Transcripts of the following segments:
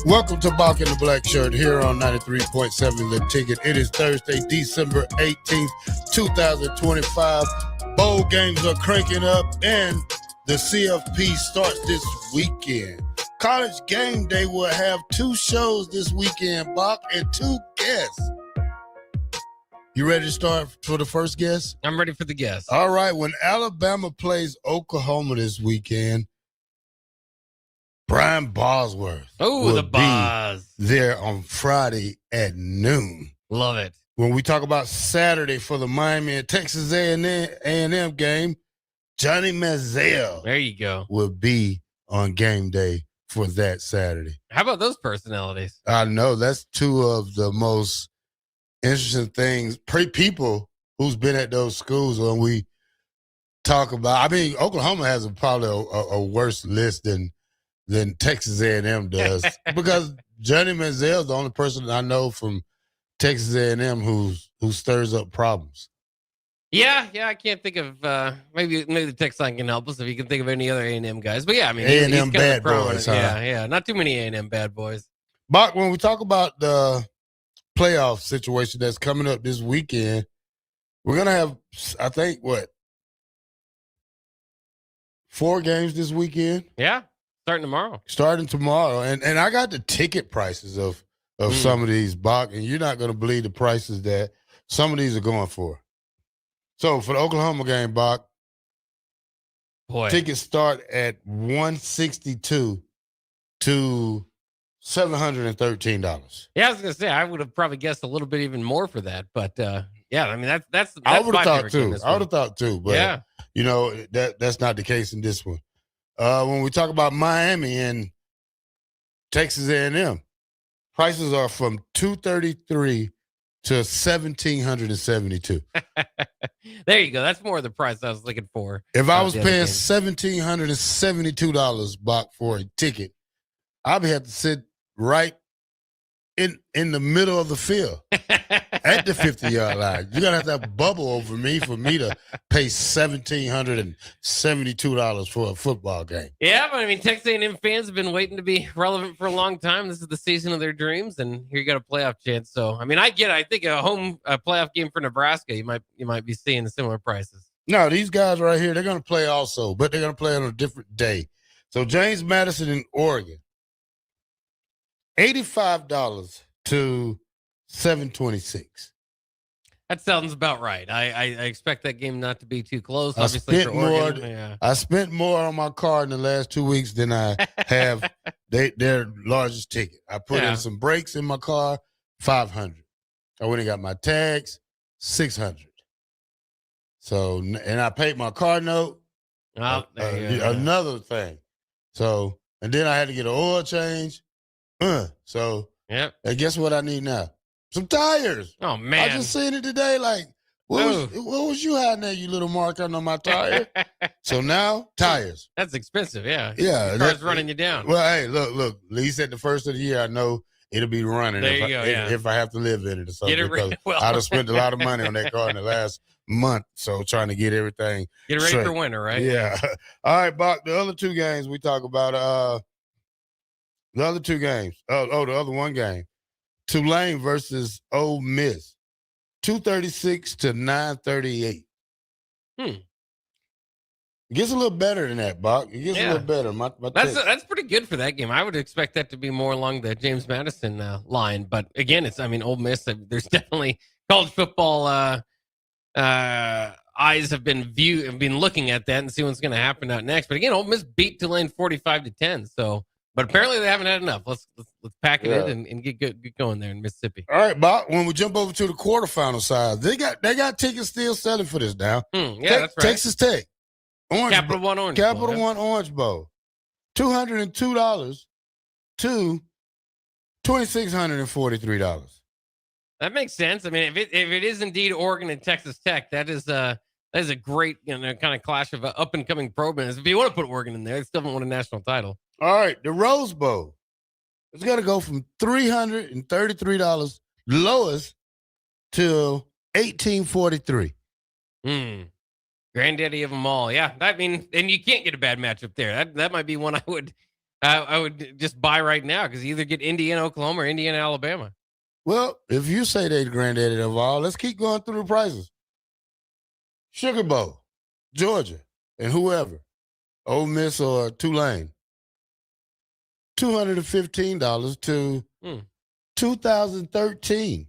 Welcome to Bock The Blackshirt here on 93.7 The Ticket. It is Thursday, December 18th, 2025. Bowl games are cranking up and the CFP starts this weekend. College Game Day will have two shows this weekend, Bock, and two guests. You ready to start for the first guest? I'm ready for the guest. All right. When Alabama plays Oklahoma this weekend, Brian Bosworth will be there on Friday at noon. Love it. When we talk about Saturday for the Miami and Texas A&M game, Johnny Manziel there you go. will be on game day for that Saturday. How about those personalities? I know that's two of the most interesting things. People who's been at those schools when we talk about. I mean, Oklahoma has probably a worse list than Texas A&M does because Johnny Manziel is the only person I know from Texas A&M who stirs up problems. Yeah, I can't think of maybe the text line can help us if you can think of any other A&M guys. But yeah, I mean A&M bad boys. Huh? Yeah, not too many A&M bad boys. But when we talk about the playoff situation that's coming up this weekend, we're gonna have, I think, 4 games this weekend. Yeah. Starting tomorrow. And I got the ticket prices of some of these, Bach, and you're not going to believe the prices that some of these are going for. So for the Oklahoma game, Bach, tickets start at $162 to $713. Yeah, I was going to say, I would have probably guessed a little bit even more for that. But yeah, I mean, that's I would have thought too. I would have thought too. But, yeah, you know, that's not the case in this one. When we talk about Miami and Texas A&M, prices are from $233 to $1,772. There you go. That's more of the price I was looking for. If I was paying $1,772 Bach for a ticket, I'd have to sit right in the middle of the field at the 50-yard line. You're going to have a bubble over me for me to pay $1,772 for a football game. Yeah, but I mean, Texas A&M fans have been waiting to be relevant for a long time. This is the season of their dreams, and here you got a playoff chance. So, I mean, I think a home playoff game for Nebraska, you might be seeing the similar prices. No, these guys right here, they're going to play also, but they're going to play on a different day. So, James Madison in Oregon, $85 to $726. That sounds about right. I expect that game not to be too close. I spent more on my car in the last 2 weeks than I have their largest ticket. I put in some brakes in my car, $500. I went and got my tags, $600. So, and I paid my car note. Another thing. So, and then I had to get an oil change. So, yeah. And guess what I need now? Some tires. Oh, man. I just seen it today. Like, what was you hiding there, you little mark on my tire? So now, tires. That's expensive, yeah. Yeah. Car's running you down. Well, hey, look. At least at the first of the year, I know it'll be running if I have to live in it or something. I'd have spent a lot of money on that car in the last month, so trying to get everything ready straight. For winter, right? Yeah. All right, Bach, the other two games we talk about, the other two games. The other one game. Tulane versus Ole Miss. $236 to $938. It gets a little better than that, Bach. It gets a little better. That's pretty good for that game. I would expect that to be more along the James Madison line. But again, Ole Miss, there's definitely college football eyes have been looking at that and see what's going to happen out next. But again, Ole Miss beat Tulane 45-10. So, but apparently they haven't had enough. Let's pack it in and get going there in Mississippi. All right, Bob. When we jump over to the quarterfinal side, they got tickets still selling for this now. That's right. Texas Tech, Capital One Orange Bowl, $202 to $2,643. That makes sense. I mean, if it is indeed Oregon and Texas Tech, that is a great kind of clash of up and coming programs. If you want to put Oregon in there, they still haven't won a national title. All right, the Rose Bowl. It's going to go from $333 lowest to $1,843. Granddaddy of them all. Yeah, I mean, and you can't get a bad matchup there. That might be one I would I would just buy right now because you either get Indiana, Oklahoma, or Indiana, Alabama. Well, if you say they the granddaddy of all, let's keep going through the prices. Sugar Bowl, Georgia, and whoever, Ole Miss or Tulane, $215 to 2013.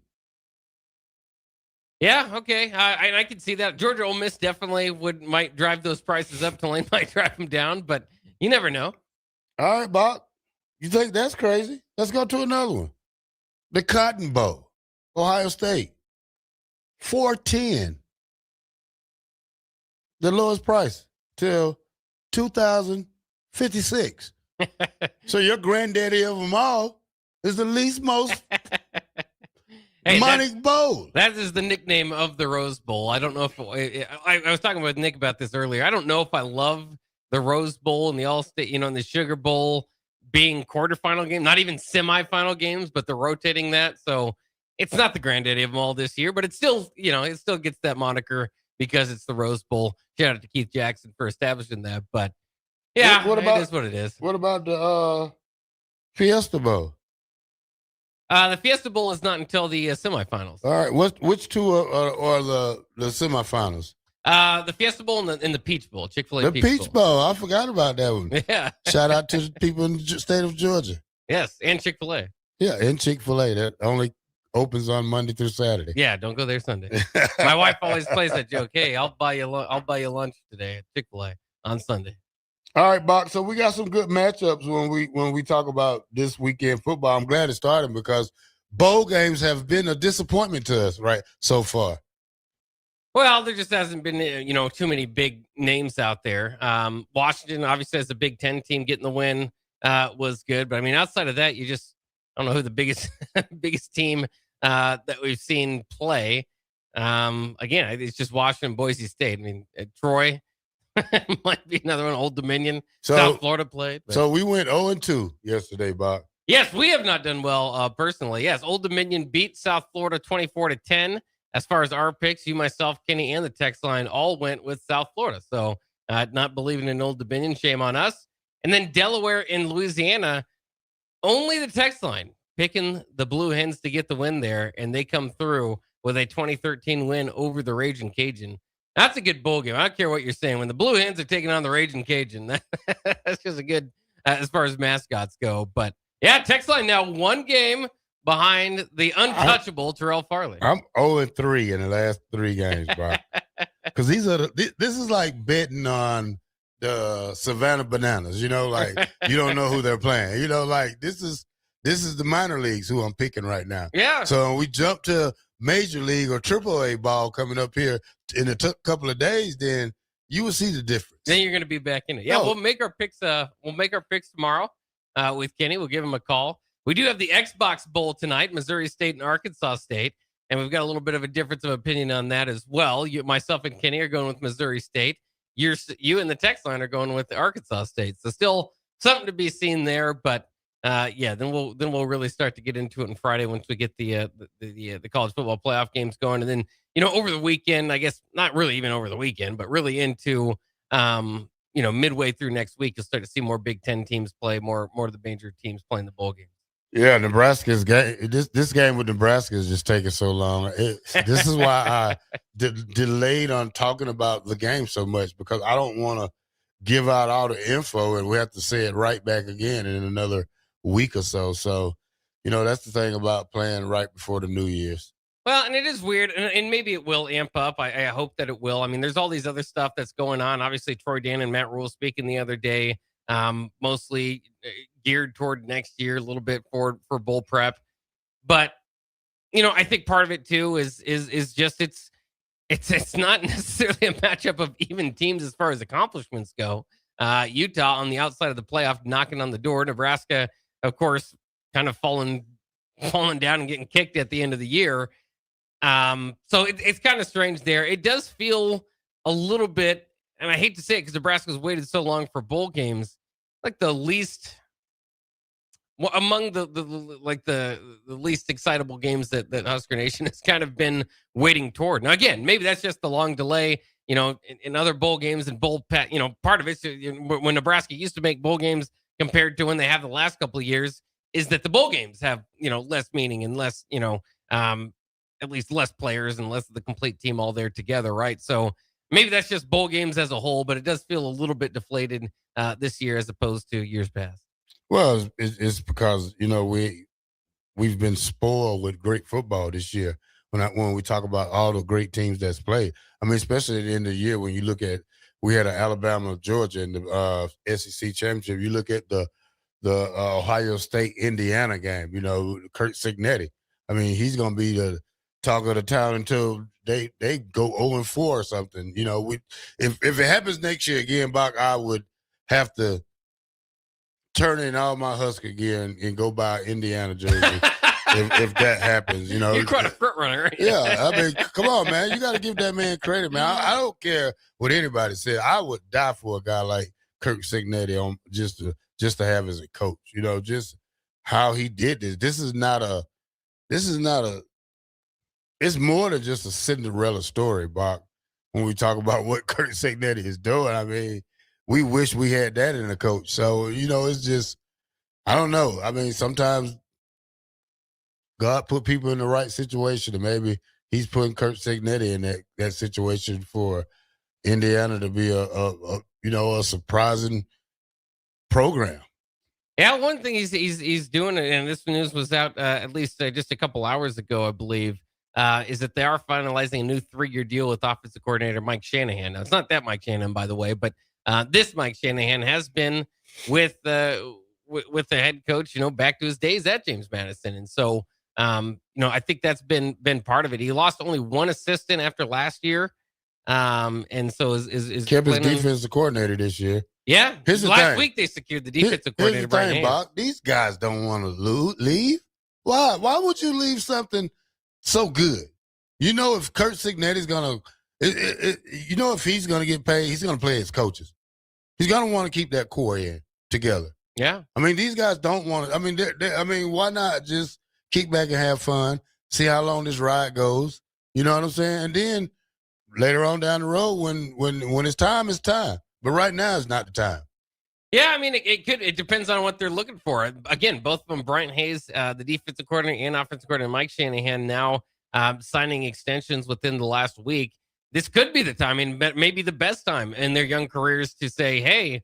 Yeah, okay. I can see that. Georgia Ole Miss definitely might drive those prices up. Tulane might drive them down, but you never know. All right, Bob. You think that's crazy? Let's go to another one. The Cotton Bowl, Ohio State, $410. The lowest price till 2056. So your granddaddy of them all is the least most money bowl. That is the nickname of the Rose Bowl. I don't know if I was talking with Nick about this earlier. I don't know if I love the Rose Bowl and the All-State, and the Sugar Bowl being quarterfinal game, not even semifinal games, but they're rotating that. So it's not the granddaddy of them all this year, but it's still, it still gets that moniker because it's the Rose Bowl. Shout out to Keith Jackson for establishing that. But yeah, it is what it is. What about the Fiesta Bowl? The Fiesta Bowl is not until the semifinals. All right, which two are the semifinals? The Fiesta Bowl and the Peach Bowl, Chick-fil-A the Peach Bowl. I forgot about that one. Yeah. Shout out to the people in the state of Georgia. Yes, and Chick-fil-A. Yeah, and Chick-fil-A. That only opens on Monday through Saturday. Yeah, don't go there Sunday. My wife always plays that joke. Hey, I'll buy you lunch today at Chick-fil-A on Sunday. All right, Bob. So we got some good matchups when we talk about this weekend football. I'm glad it started because bowl games have been a disappointment to us, right, so far. Well, there just hasn't been, too many big names out there. Washington, obviously, as a Big Ten team, getting the win was good. But, I mean, outside of that, I don't know who the biggest team that we've seen play. Again, it's just Washington, Boise State. I mean, Troy might be another one. Old Dominion. South Florida played. But. So we went 0-2 yesterday, Bob. Yes, we have not done well personally. Yes, Old Dominion beat South Florida 24-10. As far as our picks, you, myself, Kenny, and the text line all went with South Florida. So not believing in Old Dominion, shame on us. And then Delaware and Louisiana, only the text line picking the Blue Hens to get the win there, and they come through with a 2013 win over the Raging Cajun. That's a good bowl game. I don't care what you're saying. When the Blue Hens are taking on the Raging Cajun, that's just a good as far as mascots go. But yeah, text line now one game behind the untouchable Terrell Farley. I'm 0-3 in the last 3 games, bro. Because this is like betting on the Savannah Bananas. Like you don't know who they're playing. Like this is the minor leagues who I'm picking right now. Yeah. So when we jump to Major League or AAA ball coming up here in a couple of days, then you will see the difference. Then you're going to be back in it. Yeah, we'll make our picks. We'll make our picks tomorrow with Kenny. We'll give him a call. We do have the Xbox Bowl tonight, Missouri State and Arkansas State, and we've got a little bit of a difference of opinion on that as well. Myself and Kenny are going with Missouri State. You and the text line are going with the Arkansas State. So still something to be seen there, but then we'll really start to get into it on Friday once we get the college football playoff games going, and then over the weekend, I guess not really even over the weekend, but really into midway through next week, you'll start to see more Big Ten teams play, more of the major teams playing the bowl games. Yeah, Nebraska's game. This game with Nebraska is just taking so long. This is why I delayed on talking about the game so much, because I don't want to give out all the info and we have to say it right back again in another week or so. So, that's the thing about playing right before the New Year's. Well, and it is weird, and maybe it will amp up. I hope that it will. I mean, there's all these other stuff that's going on. Obviously, Troy Dan and Matt Rule speaking the other day, mostly geared toward next year, a little bit for bowl prep. But I think part of it too is just it's not necessarily a matchup of even teams as far as accomplishments go. Utah on the outside of the playoff, knocking on the door. Nebraska, of course, kind of falling down and getting kicked at the end of the year. So it's kind of strange there. It does feel a little bit, and I hate to say it because Nebraska's waited so long for bowl games, like the least among the least excitable games that Husker Nation has kind of been waiting toward. Now, again, maybe that's just the long delay, in other bowl games and part of it's when Nebraska used to make bowl games compared to when they have the last couple of years is that the bowl games have, less meaning and less, at least less players and less of the complete team all there together, right? So maybe that's just bowl games as a whole, but it does feel a little bit deflated this year as opposed to years past. Well, it's because we've been spoiled with great football this year. When we talk about all the great teams that's played, I mean, especially at the end of the year when you look at we had an Alabama Georgia in the SEC championship. You look at the Ohio State Indiana game. Kurt Signetti. I mean, he's going to be the talk of the town until they go 0-4 or something. If it happens next year again, Bach, I would have to turn in all my Husker gear and go buy Indiana jersey if that happens. You're quite a front runner, right? Yeah, I mean, come on, man. You got to give that man credit, man. I don't care what anybody said. I would die for a guy like Kirk Signetti on just to have as a coach. Just how he did this. This is not a. It's more than just a Cinderella story, Bach. When we talk about what Kirk Signetti is doing, I mean, we wish we had that in a coach. So it's just, I don't know. I mean, sometimes God put people in the right situation, and maybe He's putting Kirk Signetti in that situation for Indiana to be a surprising program. Yeah, one thing he's doing, and this news was out at least just a couple hours ago, I believe, is that they are finalizing a new 3-year deal with offensive coordinator Mike Shanahan. Now, it's not that Mike Shanahan, by the way, but this Mike Shanahan has been with the head coach, back to his days at James Madison, and so I think that's been part of it. He lost only one assistant after last year, and so is kept his defensive coordinator this year. Yeah, last week they secured the defensive coordinator. Here's the thing, Bob. These guys don't want to leave. Why? Why would you leave something so good? If Kurt Signetti's gonna, if he's gonna get paid, he's gonna play his coaches. He's gonna want to keep that core in together. Yeah. I mean, these guys don't want to. I mean, why not just kick back and have fun, see how long this ride goes? You know what I'm saying? And then later on down the road, when it's time, it's time. But right now is not the time. Yeah, I mean, it depends on what they're looking for. Again, both of them, Brian Hayes, the defensive coordinator, and offensive coordinator Mike Shanahan, now signing extensions within the last week. This could be the time, and maybe the best time in their young careers to say, hey,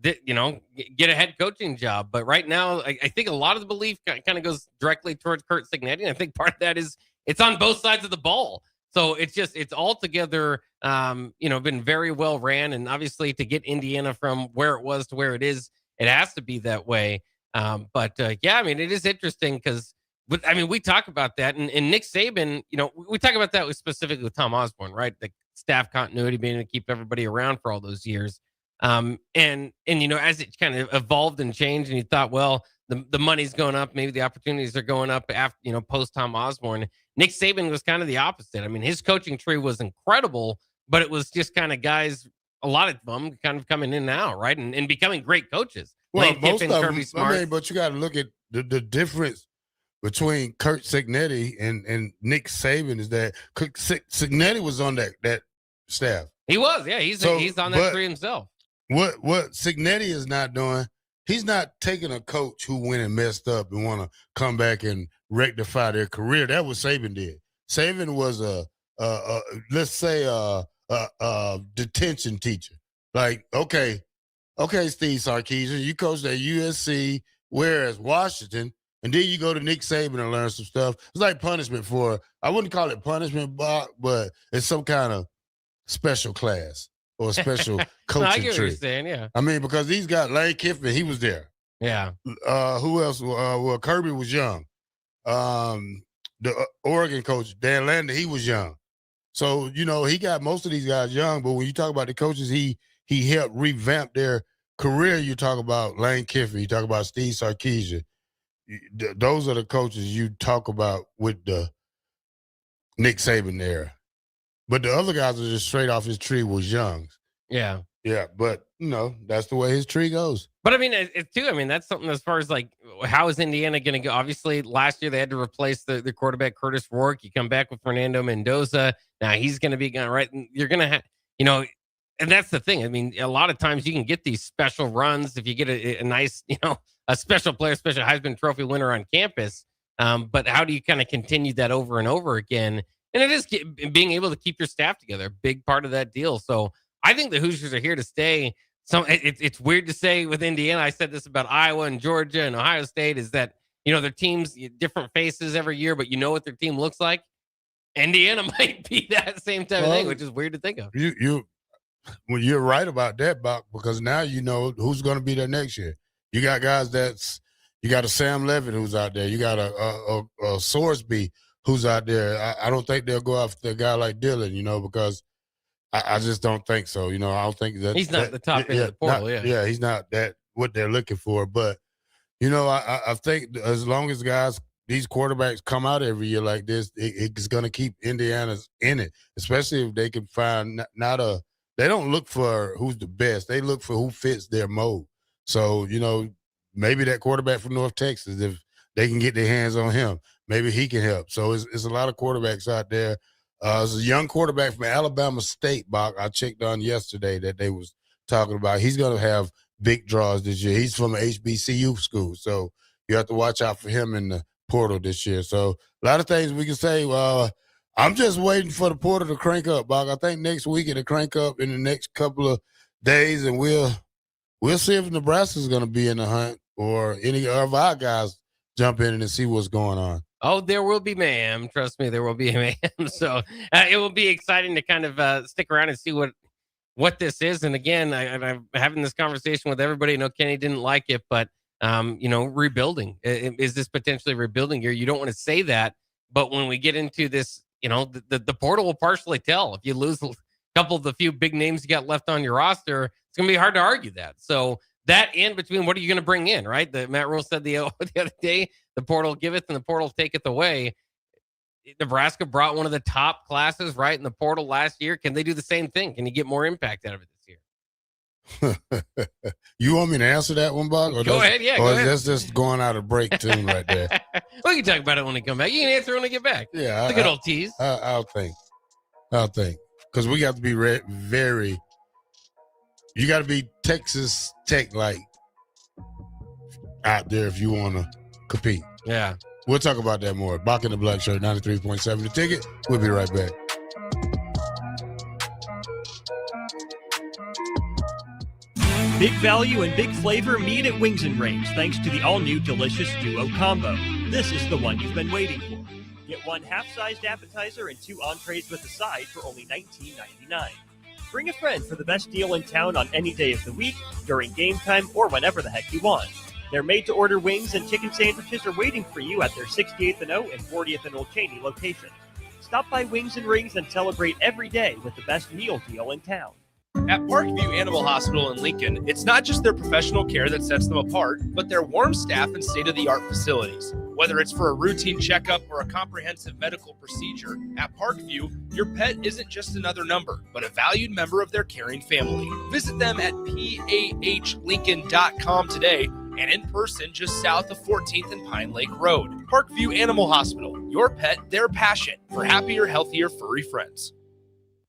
get a head coaching job. But right now, I think a lot of the belief kind of goes directly towards Kurt Signetti. And I think part of that is it's on both sides of the ball. So it's altogether, been very well ran. And obviously to get Indiana from where it was to where it is, it has to be that way. It is interesting because, we talk about that. And Nick Saban, we talk about that specifically with Tom Osborne, right? The staff continuity, being able to keep everybody around for all those years. As it kind of evolved and changed and you thought, well, the money's going up, maybe the opportunities are going up after, post Tom Osborne. Nick Saban was kind of the opposite. I mean, his coaching tree was incredible, but it was just kind of guys, a lot of them kind of coming in now, right? And becoming great coaches. Well, Lane most Kiffin, of Kirby them, Smart. but you got to look at the difference between Kurt Signetti and Nick Saban is that Signetti was on that staff. He was, yeah. He's on that tree himself. What Signetti is not doing, he's not taking a coach who went and messed up and want to come back and rectify their career. That was Saban did. Saban was a detention teacher. Like, okay, Steve Sarkisian, you coached at USC, whereas Washington, and then you go to Nick Saban and learn some stuff. It's like punishment I wouldn't call it punishment, but it's some kind of special class. Or a special coaching I get what tree. you're saying, yeah. I mean, because these guys, Lane Kiffin, he was there. Yeah. Who else? Well, Kirby was young. The Oregon coach, Dan Lander, he was young. So, he got most of these guys young, but when you talk about the coaches, he helped revamp their career. You talk about Lane Kiffin, you talk about Steve Sarkisian. Those are the coaches you talk about with the Nick Saban era. But the other guys are just straight off his tree was young. Yeah. Yeah, but, that's the way his tree goes. But, that's something as far as, like, how is Indiana going to go? Obviously, last year they had to replace the quarterback, Curtis Rourke. You come back with Fernando Mendoza. Now he's going to be gone, right? And you're going to have, And that's the thing. I mean, a lot of times you can get these special runs if you get a nice, a special player, special Heisman Trophy winner on campus. But how do you kind of continue that over and over again? And it is being able to keep your staff together, a big part of that deal. So I think the Hoosiers are here to stay. It's weird to say with Indiana. I said this about Iowa and Georgia and Ohio State is that, their teams, different faces every year, but you know what their team looks like. Indiana might be that same type of thing, which is weird to think of. Well, you're right about that, Bock, because now you know who's going to be there next year. You got guys you got a Sam Levitt who's out there. You got a Sorsby who's out there. I don't think they'll go after a guy like Dillon, because I just don't think so. I don't think that he's not the top end of the portal. Yeah, he's not that what they're looking for. But I think as long as these quarterbacks come out every year like this, it's going to keep Indiana's in it, especially if they can find they don't look for who's the best. They look for who fits their mold. So, maybe that quarterback from North Texas, if they can get their hands on him, maybe he can help. So it's a lot of quarterbacks out there. There's a young quarterback from Alabama State, Bock, I checked on yesterday that they was talking about. He's going to have big draws this year. He's from an HBCU school. So you have to watch out for him in the portal this year. So a lot of things we can say. I'm just waiting for the portal to crank up, Bock. I think next week it'll crank up in the next couple of days, and we'll see if Nebraska's going to be in the hunt or any of our guys jump in and see what's going on. Oh, there will be mayhem. Trust me, there will be mayhem. So it will be exciting to kind of stick around and see what this is. And again, I'm having this conversation with everybody. I know Kenny didn't like it, but rebuilding. Is this potentially rebuilding year? You don't want to say that, but when we get into this, the portal will partially tell. If you lose a couple of the few big names you got left on your roster, it's going to be hard to argue that. So that in between, what are you going to bring in, right? Matt Rule said the other day, the portal giveth and the portal taketh away. Nebraska brought one of the top classes right in the portal last year. Can they do the same thing? Can you get more impact out of it this year? You want me to answer that one, Bock? Go ahead, yeah. Go ahead. That's just going out of break tune right there. We can talk about it when we come back. You can answer when we get back. Yeah, it's a good old tease. I'll think. Because we got to be very. You got to be Texas Tech like out there if you want to compete. Yeah. We'll talk about that more. Bock the Blackshirt, 93.7 The Ticket. We'll be right back. Big value and big flavor meet at Wings and Rings thanks to the all-new delicious Duo Combo. This is the one you've been waiting for. Get one half-sized appetizer and 2 entrees with a side for only $19.99. Bring a friend for the best deal in town on any day of the week, during game time, or whenever the heck you want. Their made-to-order wings and chicken sandwiches are waiting for you at their 68th and O and 40th and Old Cheney locations. Stop by Wings and Rings and celebrate every day with the best meal deal in town. At Parkview Animal Hospital in Lincoln, it's not just their professional care that sets them apart, but their warm staff and state-of-the-art facilities. Whether it's for a routine checkup or a comprehensive medical procedure, at Parkview, your pet isn't just another number, but a valued member of their caring family. Visit them at PAHLincoln.com today and in person just south of 14th and Pine Lake Road. Parkview Animal Hospital, your pet, their passion for happier, healthier, furry friends.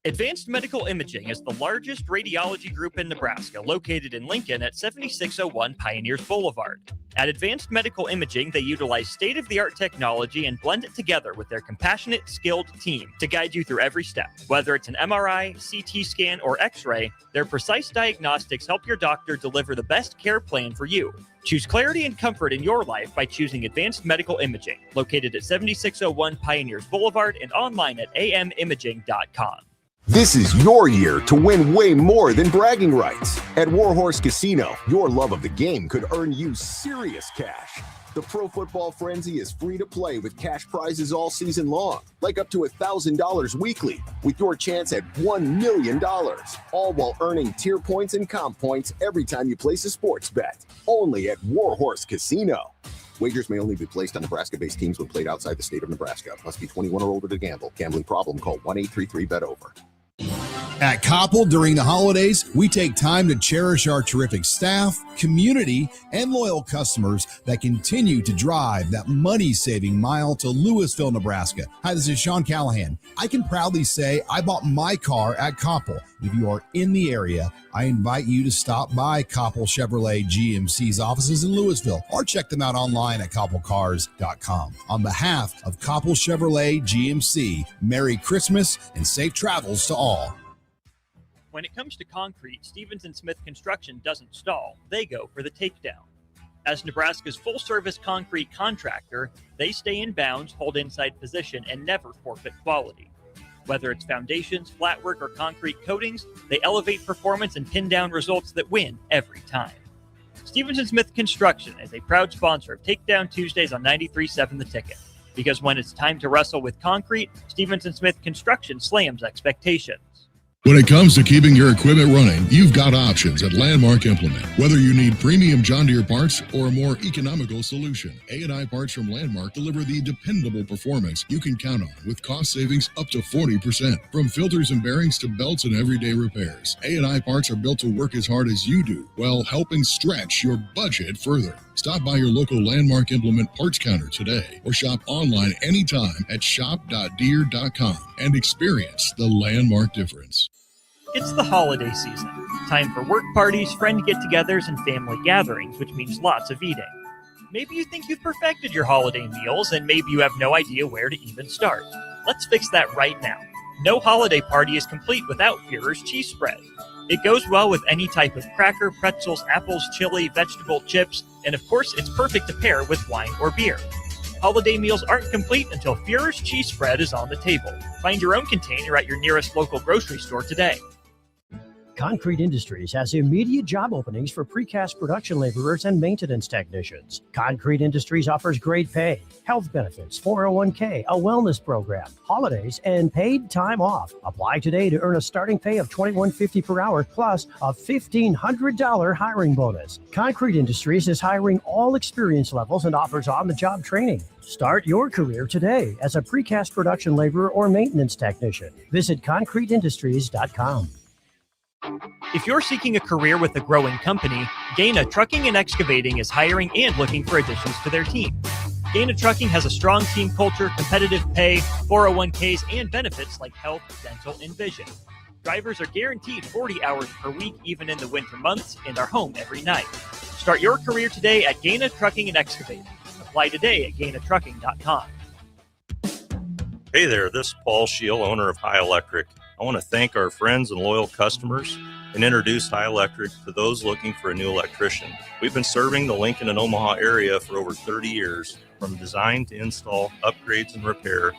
Advanced Medical Imaging is the largest radiology group in Nebraska, located in Lincoln at 7601 Pioneers Boulevard. At Advanced Medical Imaging, they utilize state-of-the-art technology and blend it together with their compassionate, skilled team to guide you through every step. Whether it's an MRI, CT scan, or X-ray, their precise diagnostics help your doctor deliver the best care plan for you. Choose clarity and comfort in your life by choosing Advanced Medical Imaging, located at 7601 Pioneers Boulevard and online at amimaging.com. This is your year to win way more than bragging rights. At Warhorse Casino, your love of the game could earn you serious cash. The Pro Football Frenzy is free to play with cash prizes all season long, like up to $1,000 weekly, with your chance at $1 million, all while earning tier points and comp points every time you place a sports bet. Only at Warhorse Casino. Wagers may only be placed on Nebraska-based teams when played outside the state of Nebraska. Must be 21 or older to gamble. Gambling problem? Call 1-833-BET-OVER. At Koppel, during the holidays, we take time to cherish our terrific staff, community, and loyal customers that continue to drive that money-saving mile to Louisville, Nebraska. Hi, this is Sean Callahan. I can proudly say I bought my car at Koppel. If you are in the area, I invite you to stop by Koppel Chevrolet GMC's offices in Louisville or check them out online at koppelcars.com. On behalf of Koppel Chevrolet GMC, Merry Christmas and safe travels to all. When it comes to concrete, Stevens & Smith Construction doesn't stall. They go for the takedown. As Nebraska's full-service concrete contractor, they stay in bounds, hold inside position, and never forfeit quality. Whether it's foundations, flatwork, or concrete coatings, they elevate performance and pin down results that win every time. Stevens & Smith Construction is a proud sponsor of Takedown Tuesdays on 93.7 The Ticket. Because when it's time to wrestle with concrete, Stevens & Smith Construction slams expectations. When it comes to keeping your equipment running, you've got options at Landmark Implement. Whether you need premium John Deere parts or a more economical solution, A&I Parts from Landmark deliver the dependable performance you can count on with cost savings up to 40%. From filters and bearings to belts and everyday repairs, A&I Parts are built to work as hard as you do while helping stretch your budget further. Stop by your local Landmark Implement parts counter today or shop online anytime at shop.deere.com and experience the Landmark difference. It's the holiday season. Time for work parties, friend get-togethers, and family gatherings, which means lots of eating. Maybe you think you've perfected your holiday meals, and maybe you have no idea where to even start. Let's fix that right now. No holiday party is complete without Führer's cheese spread. It goes well with any type of cracker, pretzels, apples, chili, vegetable chips, and of course, it's perfect to pair with wine or beer. Holiday meals aren't complete until Führer's cheese spread is on the table. Find your own container at your nearest local grocery store today. Concrete Industries has immediate job openings for precast production laborers and maintenance technicians. Concrete Industries offers great pay, health benefits, 401k, a wellness program, holidays, and paid time off. Apply today to earn a starting pay of $21.50 per hour plus a $1,500 hiring bonus. Concrete Industries is hiring all experience levels and offers on-the-job training. Start your career today as a precast production laborer or maintenance technician. Visit concreteindustries.com. If you're seeking a career with a growing company, Gaina Trucking and Excavating is hiring and looking for additions to their team. Gaina Trucking has a strong team culture, competitive pay, 401ks, and benefits like health, dental, and vision. Drivers are guaranteed 40 hours per week, even in the winter months, and are home every night. Start your career today at Gaina Trucking and Excavating. Apply today at gainatrucking.com. Hey there, this is Paul Scheel, owner of High Electric. I want to thank our friends and loyal customers and introduce High Electric to those looking for a new electrician. We've been serving the Lincoln and Omaha area for over 30 years, from design to install, upgrades, and repair.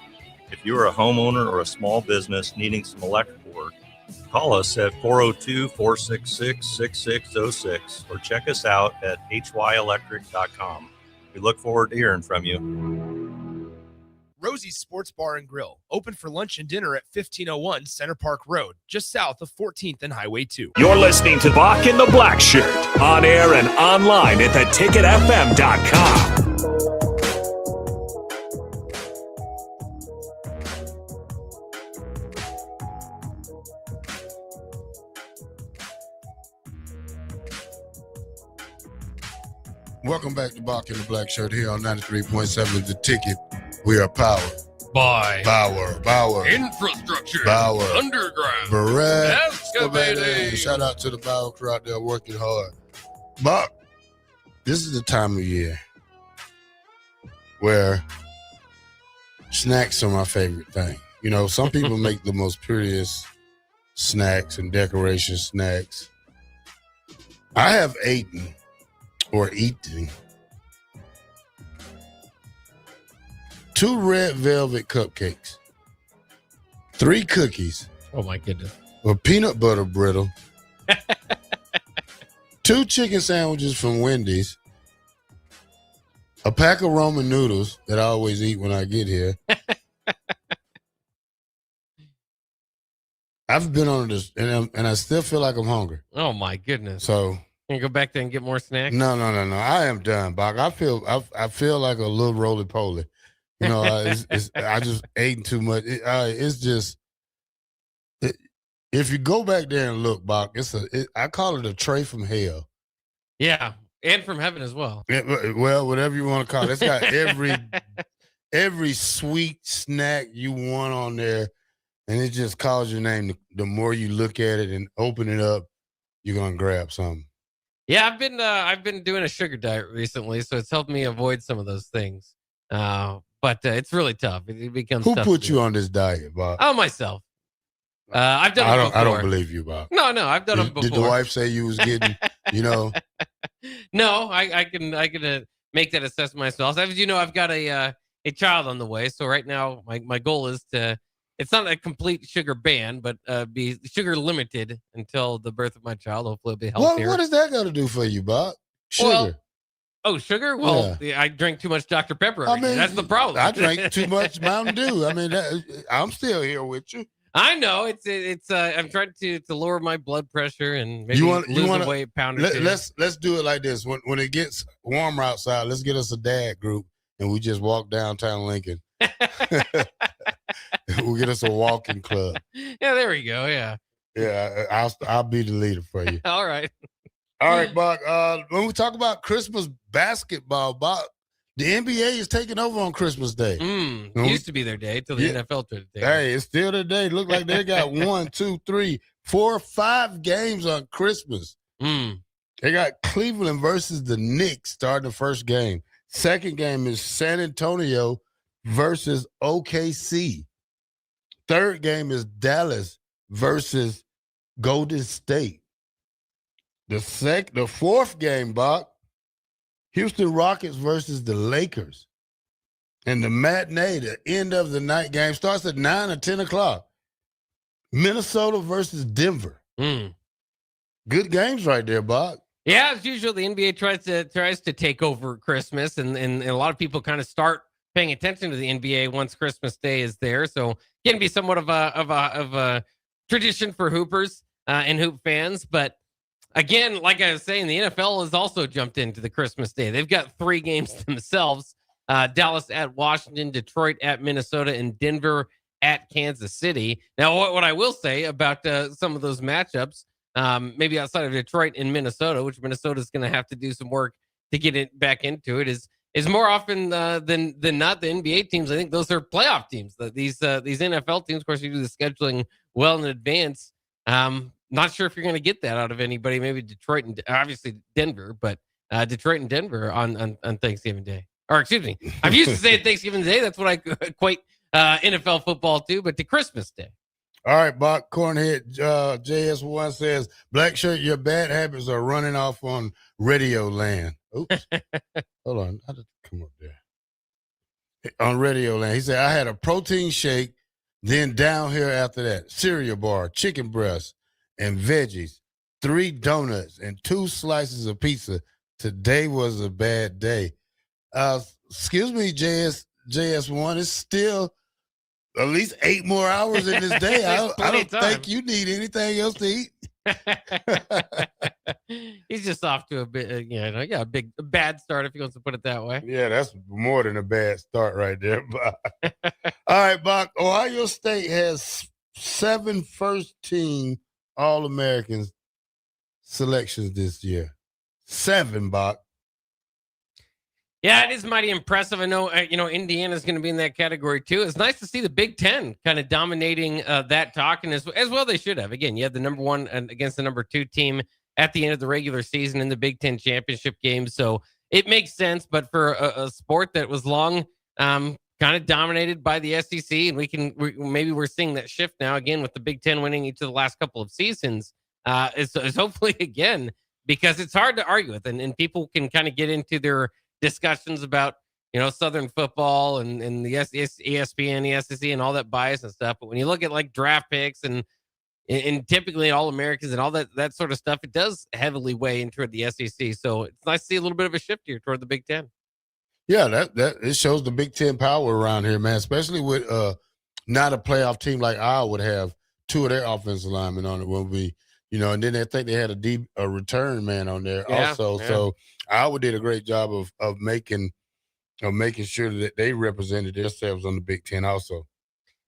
If you are a homeowner or a small business needing some electrical work, call us at 402-466-6606 or check us out at hyelectric.com. We look forward to hearing from you. Rosie's Sports Bar and Grill, open for lunch and dinner at 1501 Center Park Road, just south of 14th and Highway 2. You're listening to Bock the Blackshirt, on air and online at theticketfm.com. Welcome back to Bock the Blackshirt here on 93.7 The Ticket. We are powered by Bauer Infrastructure, Bauer Underground, Barrett Excavating. Shout out to the Bauer crew out there working hard. Buck, this is the time of year where snacks are my favorite thing. You know, some people make the most prettiest snacks and decoration snacks. I have eaten 2 red velvet cupcakes, 3 cookies. Oh my goodness. A peanut butter brittle, 2 chicken sandwiches from Wendy's, a pack of ramen noodles that I always eat when I get here. I've been on this, and I still feel like I'm hungry. Oh my goodness. So can you go back there and get more snacks? No. I am done, Bach. I feel like a little roly poly. You know, I just ate too much. It's If you go back there and look, Bach, I call it a tray from hell. Yeah, and from heaven as well. Well, whatever you want to call it. It's got every sweet snack you want on there, and it just calls your name. The more you look at it and open it up, you're gonna grab something. Yeah, I've been doing a sugar diet recently, so it's helped me avoid some of those things. But it's really tough. It becomes Who tough put you on this diet, Bob? Oh, myself. I've done it before. I don't believe you, Bob. No, I've done it before. Did the wife say you was getting, No, I can make that assessment myself. As you know, I've got a child on the way. So right now, my goal is it's not a complete sugar ban, but be sugar limited until the birth of my child. Hopefully it'll be healthier. What does that got to do for you, Bob? Sugar. Sugar? Well, yeah. I drink too much Dr. Pepper. That's the problem. I drank too much Mountain Dew. I'm still here with you. I know it's. I'm trying to lower my blood pressure and maybe lose a weight pound or two. Let's do it like this. When it gets warmer outside, let's get us a dad group and we just walk downtown Lincoln. We'll get us a walking club. Yeah, there we go. Yeah. Yeah, I'll be the leader for you. All right. All right, Buck. When we talk about Christmas basketball, Buck, the NBA is taking over on Christmas Day. It used to be their day till the NFL took it. Hey, it's still their day. Look like they got 1, 2, 3, 4, 5 games on Christmas. They got Cleveland versus the Knicks starting the first game. Second game is San Antonio versus OKC. Third game is Dallas versus Golden State. The fourth game, Buck, Houston Rockets versus the Lakers. And the matinee, the end of the night game, starts at 9 or 10 o'clock. Minnesota versus Denver. Good games right there, Buck. Yeah, as usual, the NBA tries to take over Christmas, and a lot of people kind of start paying attention to the NBA once Christmas Day is there. So it can be somewhat of a tradition for hoopers and hoop fans. But again, like I was saying, the NFL has also jumped into the Christmas Day. They've got 3 games themselves. Dallas at Washington, Detroit at Minnesota, and Denver at Kansas City. Now, what I will say about some of those matchups, maybe outside of Detroit and Minnesota, which Minnesota is going to have to do some work to get it back into it, is more often than not the NBA teams. I think those are playoff teams. These NFL teams, of course, you do the scheduling well in advance. Not sure if you're going to get that out of anybody. Maybe Detroit and obviously Denver, but Detroit and Denver on Thanksgiving Day. Or excuse me, I'm used to saying Thanksgiving Day. That's what I equate NFL football to, but to Christmas Day. All right, Buck. Cornhead JS1 says, Blackshirt, your bad habits are running off on Radio Land. Oops. Hold on. How did it come up there? On Radio Land. He said, I had a protein shake, then down here after that, cereal bar, chicken breast, and veggies, 3 donuts, and 2 slices of pizza. Today was a bad day. Excuse me, JS1. It's still at least 8 more hours in this day. I don't think you need anything else to eat. He's just off to a bit, a bad start if he wants to put it that way. Yeah, that's more than a bad start right there. All right, Buck. Ohio State has 7 first-team All-Americans selections this year. 7, Buck. Yeah, it is mighty impressive. I know, Indiana's going to be in that category too. It's nice to see the Big Ten kind of dominating that talk, and as well they should have. Again, you had the number 1 against the number 2 team at the end of the regular season in the Big Ten championship game, so it makes sense. But for a sport that was long kind of dominated by the SEC, and maybe we're seeing that shift now again with the Big Ten winning each of the last couple of seasons. Is hopefully again, because it's hard to argue with, and people can kind of get into their discussions about Southern football and the ESPN, the SEC, and all that bias and stuff. But when you look at like draft picks and typically All Americans and all that sort of stuff, it does heavily weigh into the SEC. So it's nice to see a little bit of a shift here toward the Big Ten. Yeah, that it shows the Big Ten power around here, man. Especially with not a playoff team like Iowa would have 2 of their offensive linemen on it when we. And then I think they had a return man on there also. Yeah. So Iowa did a great job of making sure that they represented themselves on the Big Ten also.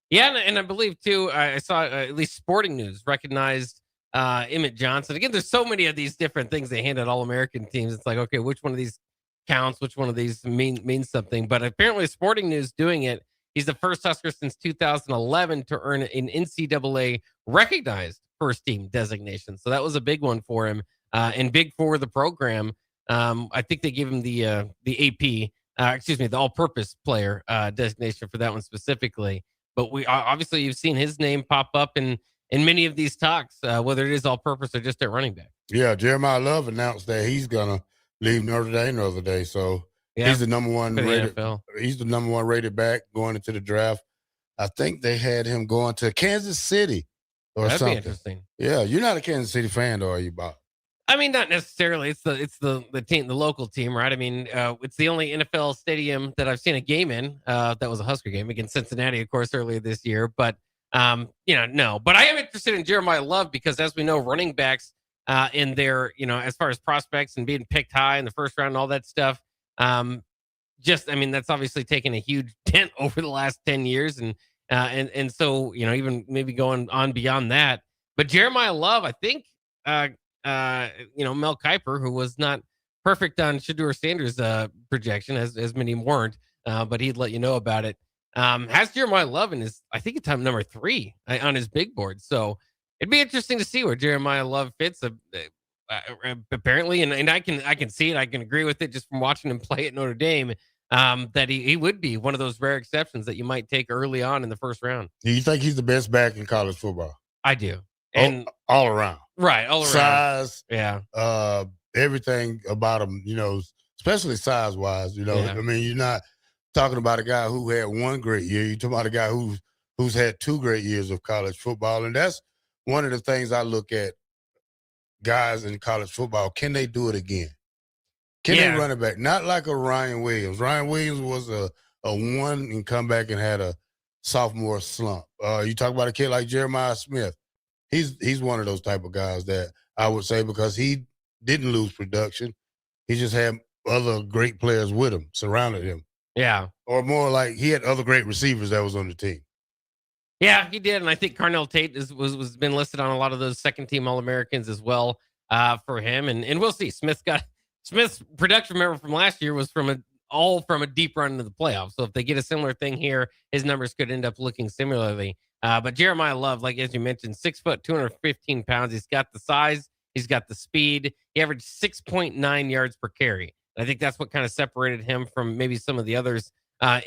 Yeah, and I believe too. I saw at least Sporting News recognized Emmett Johnson. Again, there's so many of these different things they hand at All American teams. It's like, okay, which one of these counts? Which one of these means something? But apparently, Sporting News doing it. He's the first Husker since 2011 to earn an NCAA recognized first team designation. So that was a big one for him, and big for the program. I think they gave him the AP, the all-purpose player designation for that one specifically. But we obviously you've seen his name pop up in many of these talks, whether it is all-purpose or just at running back. Yeah, Jeremiah Love announced that he's gonna leave Notre Dame the other day. So he's the number one rated. NFL. He's the number one rated back going into the draft. I think they had him going to Kansas City or That'd something. be interesting. Yeah, you're not a Kansas City fan, though, are you, Bob? I mean, not necessarily. It's the team, the local team, right? I mean, it's the only NFL stadium that I've seen a game in. That was a Husker game against Cincinnati, of course, earlier this year. But no. But I am interested in Jeremiah Love because, as we know, running backs in their, as far as prospects and being picked high in the first round and all that stuff. That's obviously taken a huge dent over the last 10 years, and so even maybe going on beyond that. But Jeremiah Love, I think. Mel Kiper, who was not perfect on Shedeur Sanders' projection, as many weren't, but he'd let you know about it. Has Jeremiah Love in his, I think, at time number 3 on his big board. So it'd be interesting to see where Jeremiah Love fits. Apparently, and I can see it. I can agree with it just from watching him play at Notre Dame. That he would be one of those rare exceptions that you might take early on in the first round. Do you think he's the best back in college football? I do. And all around. Right, all around. Size, yeah. Everything about him, especially size-wise, Yeah. I mean, you're not talking about a guy who had one great year. You're talking about a guy who's had 2 great years of college football. And that's one of the things I look at guys in college football. Can they do it again? Can they run it back? Not like a Ryan Williams. Ryan Williams was a one and come back and had a sophomore slump. You talk about a kid like Jeremiah Smith. He's one of those type of guys that I would say, because he didn't lose production. He just had other great players with him, surrounded him. Yeah. Or more like he had other great receivers that was on the team. Yeah, he did. And I think Carnell Tate was been listed on a lot of those second team All-Americans as well for him. And we'll see. Smith's production, remember, from last year was from a deep run into the playoffs. So if they get a similar thing here, his numbers could end up looking similarly. But Jeremiah Love, like as you mentioned, 6 foot, 215 pounds. He's got the size. He's got the speed. He averaged 6.9 yards per carry. I think that's what kind of separated him from maybe some of the others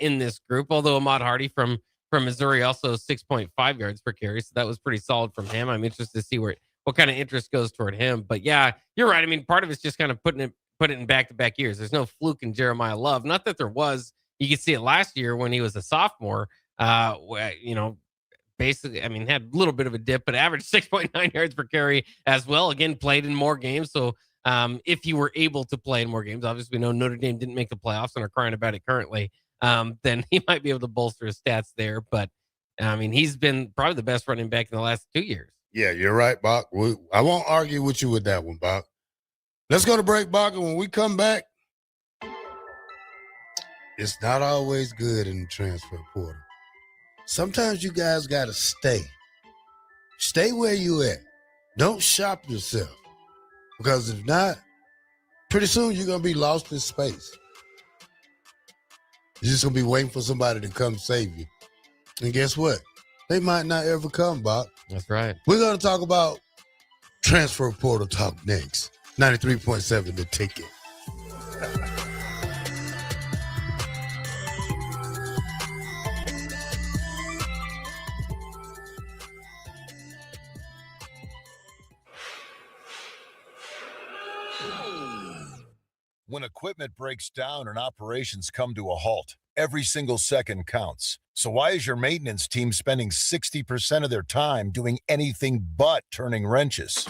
in this group. Although Ahmad Hardy from Missouri also 6.5 yards per carry. So that was pretty solid from him. I'm interested to see what kind of interest goes toward him. But yeah, you're right. I mean, part of it's just kind of put it in back-to-back years. There's no fluke in Jeremiah Love. Not that there was. You could see it last year when he was a sophomore. Basically, I mean, had a little bit of a dip, but averaged 6.9 yards per carry as well. Again, played in more games. So if he were able to play in more games, obviously we know Notre Dame didn't make the playoffs and are crying about it currently, then he might be able to bolster his stats there. But, I mean, he's been probably the best running back in the last 2 years. Yeah, you're right, Bock. I won't argue with you with that one, Bock. Let's go to break, Bock, and when we come back, it's not always good in the transfer portal. Sometimes you guys got to stay. Stay where you at. Don't shop yourself. Because if not, pretty soon you're going to be lost in space. You're just going to be waiting for somebody to come save you. And guess what? They might not ever come, Bob. That's right. We're going to talk about transfer portal talk next. 93.7 The Ticket. When equipment breaks down and operations come to a halt, every single second counts. So why is your maintenance team spending 60% of their time doing anything but turning wrenches?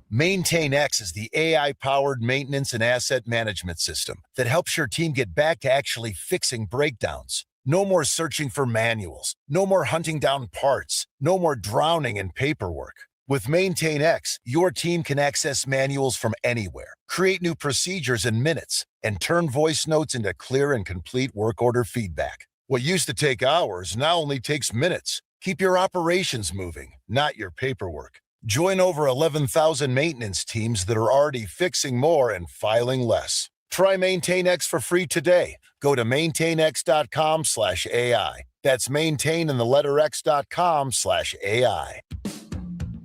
MaintainX is the AI-powered maintenance and asset management system that helps your team get back to actually fixing breakdowns. No more searching for manuals. No more hunting down parts. No more drowning in paperwork. With MaintainX, your team can access manuals from anywhere, create new procedures in minutes, and turn voice notes into clear and complete work order feedback. What used to take hours now only takes minutes. Keep your operations moving, not your paperwork. Join over 11,000 maintenance teams that are already fixing more and filing less. Try MaintainX for free today. Go to maintainx.com/AI. That's maintain and the letter x.com/AI.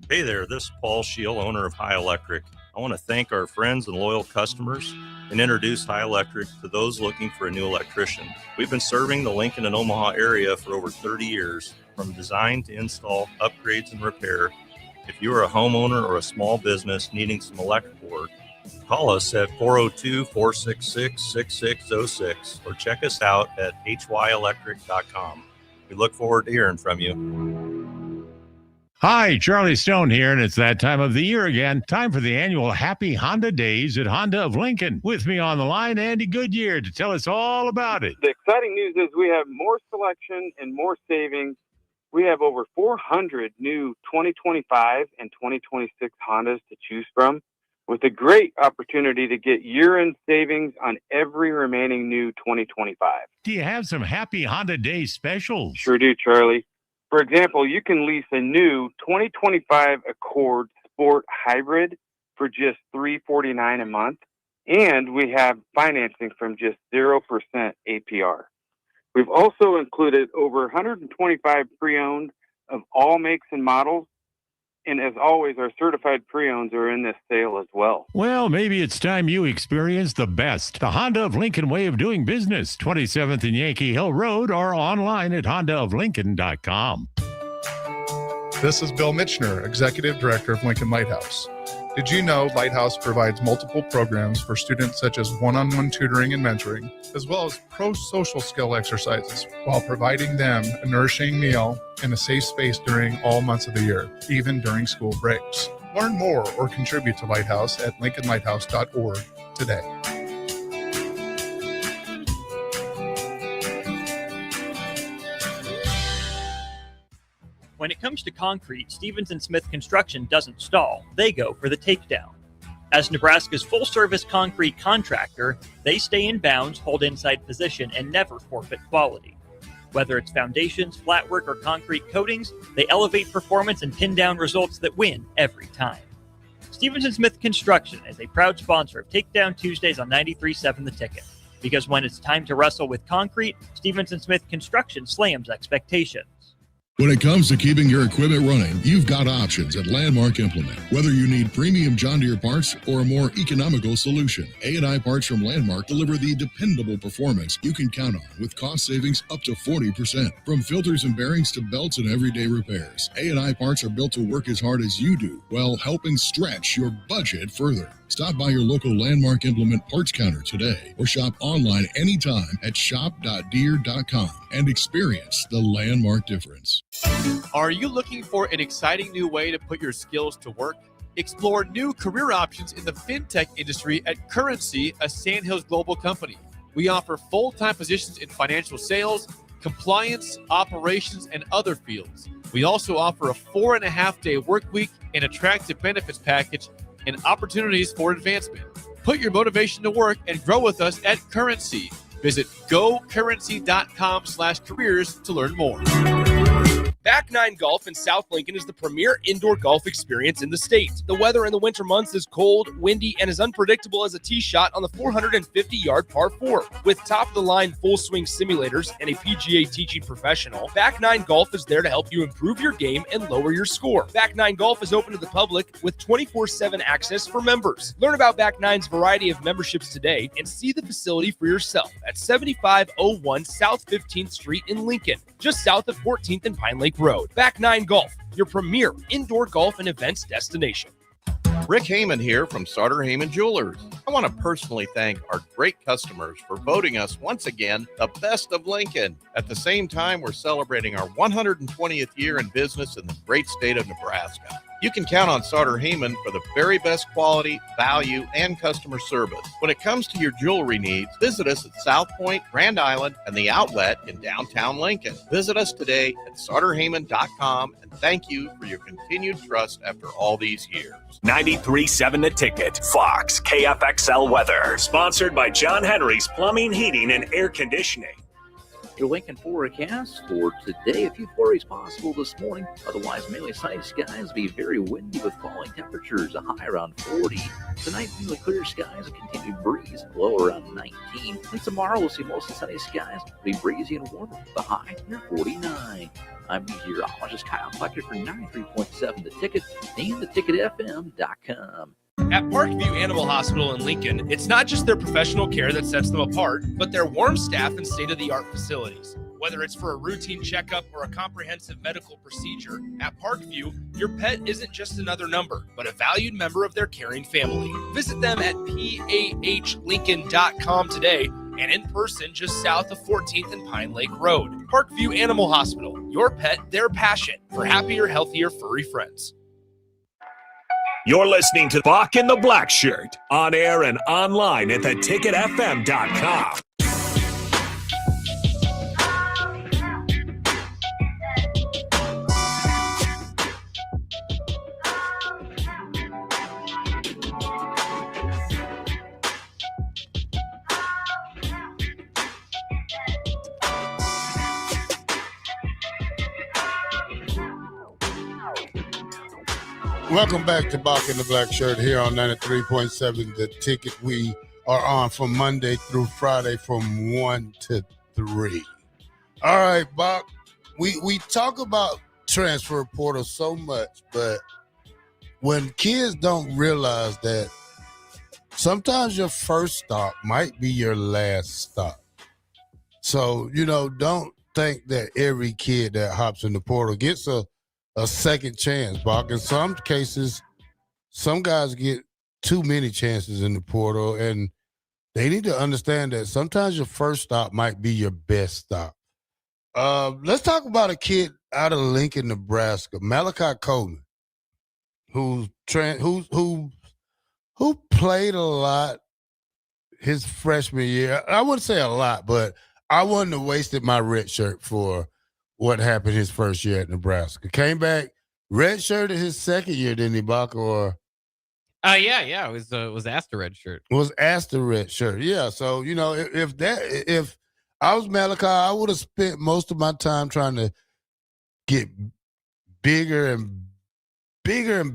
Hey there, this is Paul Scheel, owner of High Electric. I want to thank our friends and loyal customers and introduce High Electric to those looking for a new electrician. We've been serving the Lincoln and Omaha area for over 30 years, from design to install, upgrades, and repair. If you are a homeowner or a small business needing some electrical work, call us at 402-466-6606 or check us out at hyelectric.com. We look forward to hearing from you. Hi, Charlie Stone here, and it's that time of the year again. Time for the annual Happy Honda Days at Honda of Lincoln. With me on the line, Andy Goodyear, to tell us all about it. The exciting news is we have more selection and more savings. We have over 400 new 2025 and 2026 Hondas to choose from, with a great opportunity to get year-end savings on every remaining new 2025. Do you have some Happy Honda Days specials? Sure do, Charlie. For example, you can lease a new 2025 Accord Sport Hybrid for just $349 a month, and we have financing from just 0% APR. We've also included over 125 pre-owned of all makes and models, and as always, our certified pre-owns are in this sale as well. Well, maybe it's time you experience the best. The Honda of Lincoln way of doing business, 27th and Yankee Hill Road, or online at hondaoflincoln.com. This is Bill Mitchner, Executive Director of Lincoln Lighthouse. Did you know Lighthouse provides multiple programs for students such as one-on-one tutoring and mentoring, as well as pro-social skill exercises, while providing them a nourishing meal and a safe space during all months of the year, even during school breaks? Learn more or contribute to Lighthouse at lincolnlighthouse.org today. When it comes to concrete, Stevens & Smith Construction doesn't stall. They go for the takedown. As Nebraska's full-service concrete contractor, they stay in bounds, hold inside position, and never forfeit quality. Whether it's foundations, flatwork, or concrete coatings, they elevate performance and pin down results that win every time. Stevens & Smith Construction is a proud sponsor of Takedown Tuesdays on 93.7 The Ticket. Because when it's time to wrestle with concrete, Stevens & Smith Construction slams expectations. When it comes to keeping your equipment running, you've got options at Landmark Implement. Whether you need premium John Deere parts or a more economical solution, A&I Parts from Landmark deliver the dependable performance you can count on with cost savings up to 40%. From filters and bearings to belts and everyday repairs, A&I Parts are built to work as hard as you do while helping stretch your budget further. Stop by your local Landmark Implement parts counter today or shop online anytime at shop.deere.com and experience the Landmark difference. Are you looking for an exciting new way to put your skills to work? Explore new career options in the fintech industry at Currency, a Sandhills Global company. We offer full-time positions in financial sales, compliance, operations, and other fields. We also offer a 4.5-day work week, an attractive benefits package, and opportunities for advancement. Put your motivation to work and grow with us at Currency. Visit gocurrency.com/careers to learn more. Back Nine Golf in South Lincoln is the premier indoor golf experience in the state. The weather in the winter months is cold, windy, and as unpredictable as a tee shot on the 450-yard par 4. With top-of-the-line full-swing simulators and a PGA teaching professional, Back Nine Golf is there to help you improve your game and lower your score. Back Nine Golf is open to the public with 24/7 access for members. Learn about Back Nine's variety of memberships today and see the facility for yourself at 7501 South 15th Street in Lincoln, just south of 14th and Pine Lake Road. Back Nine Golf, your premier indoor golf and events destination. Rick Heyman here from Sauter Heyman Jewelers. I want to personally thank our great customers for voting us once again the best of Lincoln. At the same time, we're celebrating our 120th year in business in the great state of Nebraska. You can count on Sauter Heyman for the very best quality, value, and customer service. When it comes to your jewelry needs, visit us at South Point, Grand Island, and the Outlet in downtown Lincoln. Visit us today at sauterheyman.com, and thank you for your continued trust after all these years. 93.7 The Ticket, Fox, KFXL weather. Sponsored by John Henry's Plumbing, Heating, and Air Conditioning. Your Lincoln forecast for today, a few flurries possible this morning. Otherwise, mainly sunny skies, be very windy with falling temperatures, a high around 40. Tonight, mainly clear skies, a continued breeze, low around 19. And tomorrow, we'll see mostly sunny skies, be breezy and warmer, the high near 49. I'm meteorologist Kyle Fletcher for 93.7 The Ticket and theticketfm.com. At Parkview Animal Hospital in Lincoln, it's not just their professional care that sets them apart, but their warm staff and state-of-the-art facilities. Whether it's for a routine checkup or a comprehensive medical procedure, at Parkview, your pet isn't just another number, but a valued member of their caring family. Visit them at pahlincoln.com today and in person just south of 14th and Pine Lake Road. Parkview Animal Hospital, your pet, their passion for happier, healthier, furry friends. You're listening to Bock the Blackshirt on air and online at theticketfm.com. Welcome back to Bock the Blackshirt here on 93.7 The Ticket. We are on from Monday through Friday from 1 to 3. All right, Bock, we talk about transfer portal so much, but when kids don't realize that sometimes your first stop might be your last stop. So, don't think that every kid that hops in the portal gets a second chance, Bock. In some cases, some guys get too many chances in the portal, and they need to understand that sometimes your first stop might be your best stop. Let's talk about a kid out of Lincoln, Nebraska, Malachi Coleman, who played a lot his freshman year. I wouldn't say a lot, but I wouldn't have wasted my red shirt for what happened his first year at Nebraska. Came back, redshirted his second year, didn't he, Bock? Or yeah. It was asked a red shirt. Was asked a red shirt. Yeah. So, if I was Malachi, I would have spent most of my time trying to get bigger and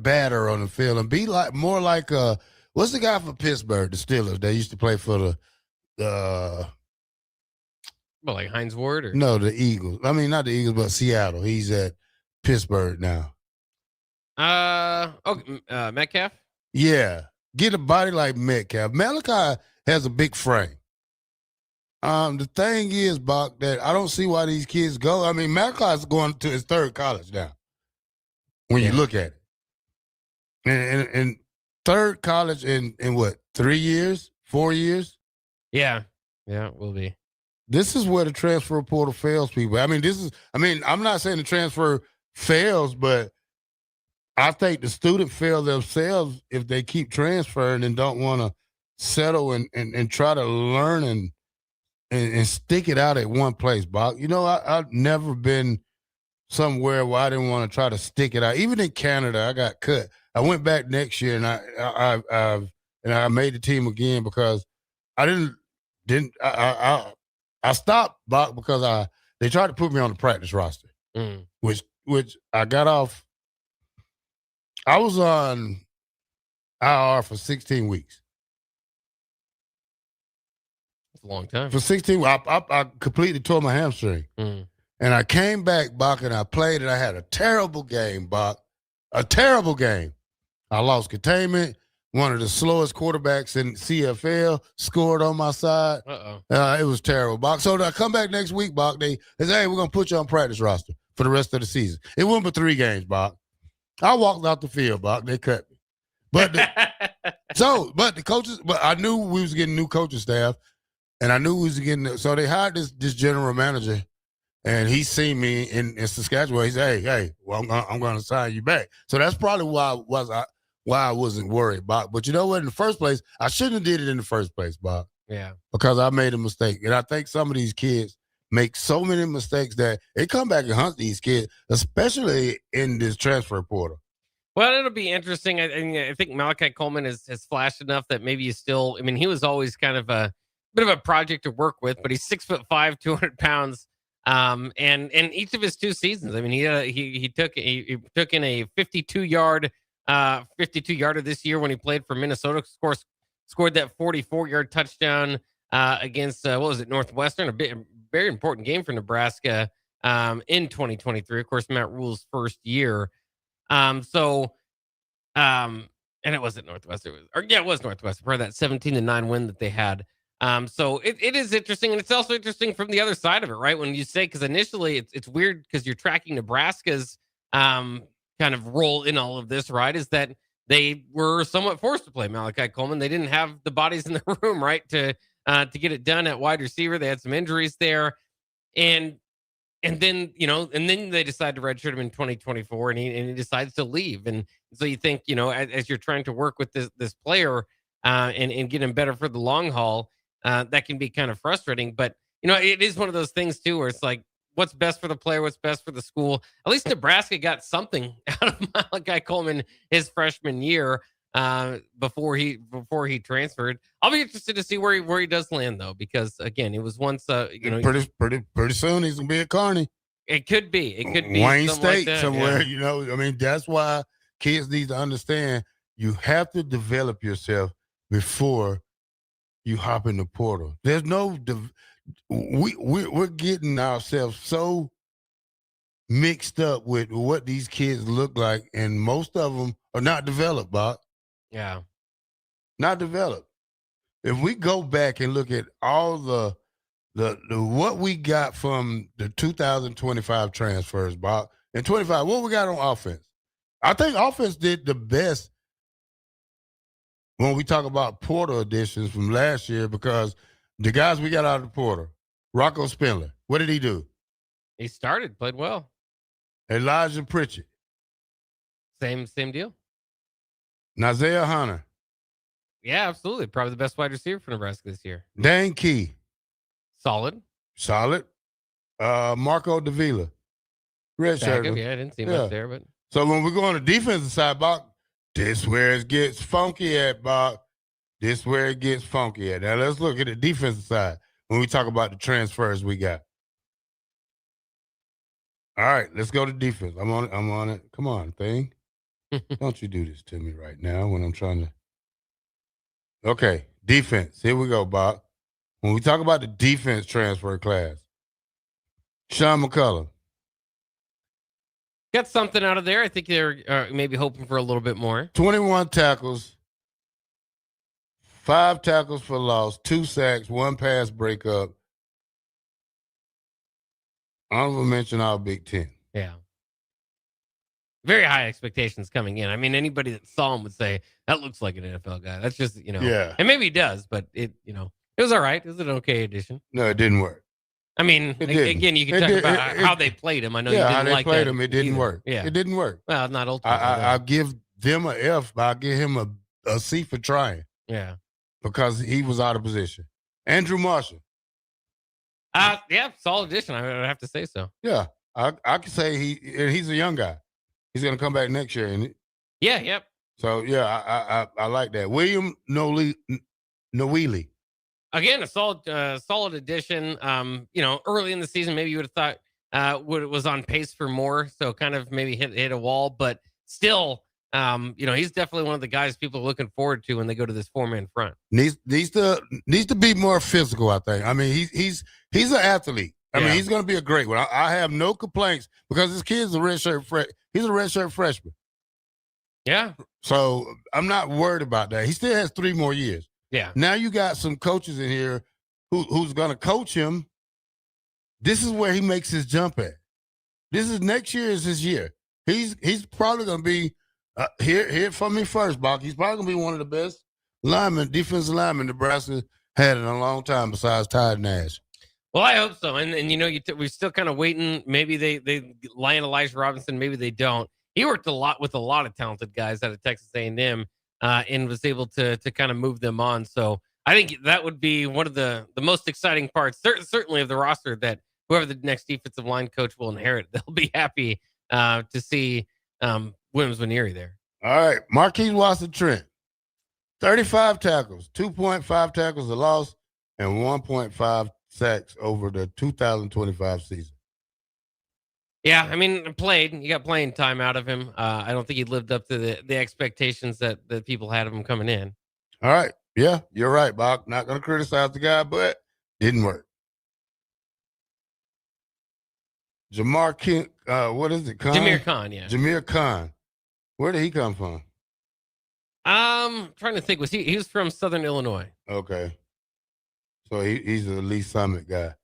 badder on the field and be more like what's the guy from Pittsburgh, the Steelers? They used to play for the Well, like Hines Ward? Or? No, the Eagles. I mean, not the Eagles, but Seattle. He's at Pittsburgh now. Metcalf? Yeah. Get a body like Metcalf. Malachi has a big frame. The thing is, Bock, that I don't see why these kids go. I mean, Malachi's going to his third college now when you look at it. And third college in what, 3 years, 4 years? Yeah. Yeah, it will be. This is where the transfer portal fails people. I'm not saying the transfer fails, but I think the student fail themselves if they keep transferring and don't want to settle and try to learn and stick it out at one place, Bock. I've never been somewhere where I didn't want to try to stick it out. Even in Canada, I got cut. I went back next year and I made the team again because I stopped, Bock, because they tried to put me on the practice roster, which I got off. I was on IR for 16 weeks. That's a long time. For 16 weeks, I completely tore my hamstring. And I came back, Bock, and I played, and I had a terrible game, Bock. A terrible game. I lost containment. One of the slowest quarterbacks in CFL scored on my side. It was terrible, Bock. So I come back next week, Bock. They say, hey, we're going to put you on practice roster for the rest of the season. It went for 3 games, Bock. I walked out the field, Bock. They cut me. But the coaches, but I knew we was getting new coaching staff, and I knew we was getting, so they hired this general manager, and he seen me in Saskatchewan. He said, hey, well, I'm going to sign you back. So that's probably why I wasn't worried, Bock. But you know what? In the first place, I shouldn't have did it in the first place, Bock. Yeah. Because I made a mistake. And I think some of these kids make so many mistakes that they come back and hunt these kids, especially in this transfer portal. Well, it'll be interesting. I think Malachi Coleman has flashed enough that maybe he was always kind of a bit of a project to work with, but he's 6'5", 200 pounds. And each of his 2 seasons, I mean, he took in a 52-yarder this year when he played for Minnesota. Of course, scored that 44-yard touchdown against what was it, Northwestern? A very important game for Nebraska in 2023. Of course, Matt Rule's first year. And it wasn't Northwestern. It was Northwestern for that 17-9 win that they had. So it is interesting, and it's also interesting from the other side of it, right? When you say, because initially it's weird because you're tracking Nebraska's kind of role in all of this, right? Is that they were somewhat forced to play Malachi Coleman. They didn't have the bodies in the room, right, to get it done at wide receiver. They had some injuries there, and then they decide to redshirt him in 2024, and he decides to leave. And so you think, as you're trying to work with this player and get him better for the long haul, that can be kind of frustrating. But it is one of those things too, where it's like, what's best for the player, what's best for the school. At least Nebraska got something out of Malachi Coleman his freshman year before he transferred. I'll be interested to see where he does land though, because again, it was once pretty soon he's gonna be at Kearney. It could be Wayne State like somewhere. Yeah. I mean, that's why kids need to understand you have to develop yourself before you hop in the portal. There's no we're getting ourselves so mixed up with what these kids look like, and most of them are not developed, Bob. Yeah. Not developed. If we go back and look at all the what we got from the 2025 transfers, Bob, in 25, what we got on offense? I think offense did the best when we talk about portal additions from last year, because the guys we got out of the portal, Rocco Spindler, what did he do? He played well. Elijah Pritchett. Same deal. Nazea Hunter. Yeah, absolutely. Probably the best wide receiver for Nebraska this year. Dane Key. Solid. Marco Davila. Redshirt. Yeah, I didn't see much there, but so when we go on the defensive side, Bob, this where it gets funky at, Bob. This where it gets funky at. Now let's look at the defensive side when we talk about the transfers we got. All right, let's go to defense. I'm on it. Come on, thing. Don't you do this to me right now when I'm trying to. Okay, defense. Here we go, Bob. When we talk about the defense transfer class, Sean McCullum. Got something out of there. I think they're maybe hoping for a little bit more. 21 tackles, 5 tackles for loss, 2 sacks, 1 pass breakup. Honorable mention all Big Ten. Yeah. Very high expectations coming in. I mean, anybody that saw him would say, that looks like an NFL guy. That's just, Yeah. And maybe he does, but it was all right. It was an okay addition. No, it didn't work. I mean, again, you can talk about how they played him. I know you didn't how they like played that him. It didn't work. Yeah. It didn't work. Well, not ultimately. I'll give them an F, but I'll give him a C for trying. Yeah. Because he was out of position. Andrew Marshall. Yeah, solid addition. I would have to say so. Yeah. I could say he's a young guy. He's going to come back next year, isn't it? Yeah, yep. So, yeah, I like that. William Noeli. Again, a solid addition. Early in the season, maybe you would have thought was on pace for more, so kind of maybe hit a wall, but still, he's definitely one of the guys people are looking forward to when they go to this 4-man front. Needs to be more physical, I think. I mean, he's an athlete. I mean, he's going to be a great one. I have no complaints because this kid's he's a redshirt freshman. Yeah. So I'm not worried about that. He still has 3 more years. Yeah. Now you got some coaches in here who's going to coach him. This is where he makes his jump at. Next year is his year. He's probably going to be here for me first, Bach. He's probably going to be one of the best defensive linemen Nebraska had in a long time besides Todd Nash. Well, I hope so. And we're still kind of waiting. Maybe they land Elijah Robinson. Maybe they don't. He worked a lot with a lot of talented guys out of Texas A&M and was able to kind of move them on. So I think that would be one of the most exciting parts, certainly of the roster, that whoever the next defensive line coach will inherit, they'll be happy to see Williams Nwaneri there. All right. Marquise Watson-Trent, 35 tackles, 2.5 tackles a loss, and 1.5 sacks over the 2025 season. Yeah, I mean, you got playing time out of him. I don't think he lived up to the expectations that people had of him coming in. All right. Yeah, you're right, Bob. Not going to criticize the guy, but didn't work. Jamar King, what is it? Khan? Jameer Khan, yeah. Jameer Khan. Where did he come from? Trying to think. He was from Southern Illinois. Okay. So he's an Lee Summit guy.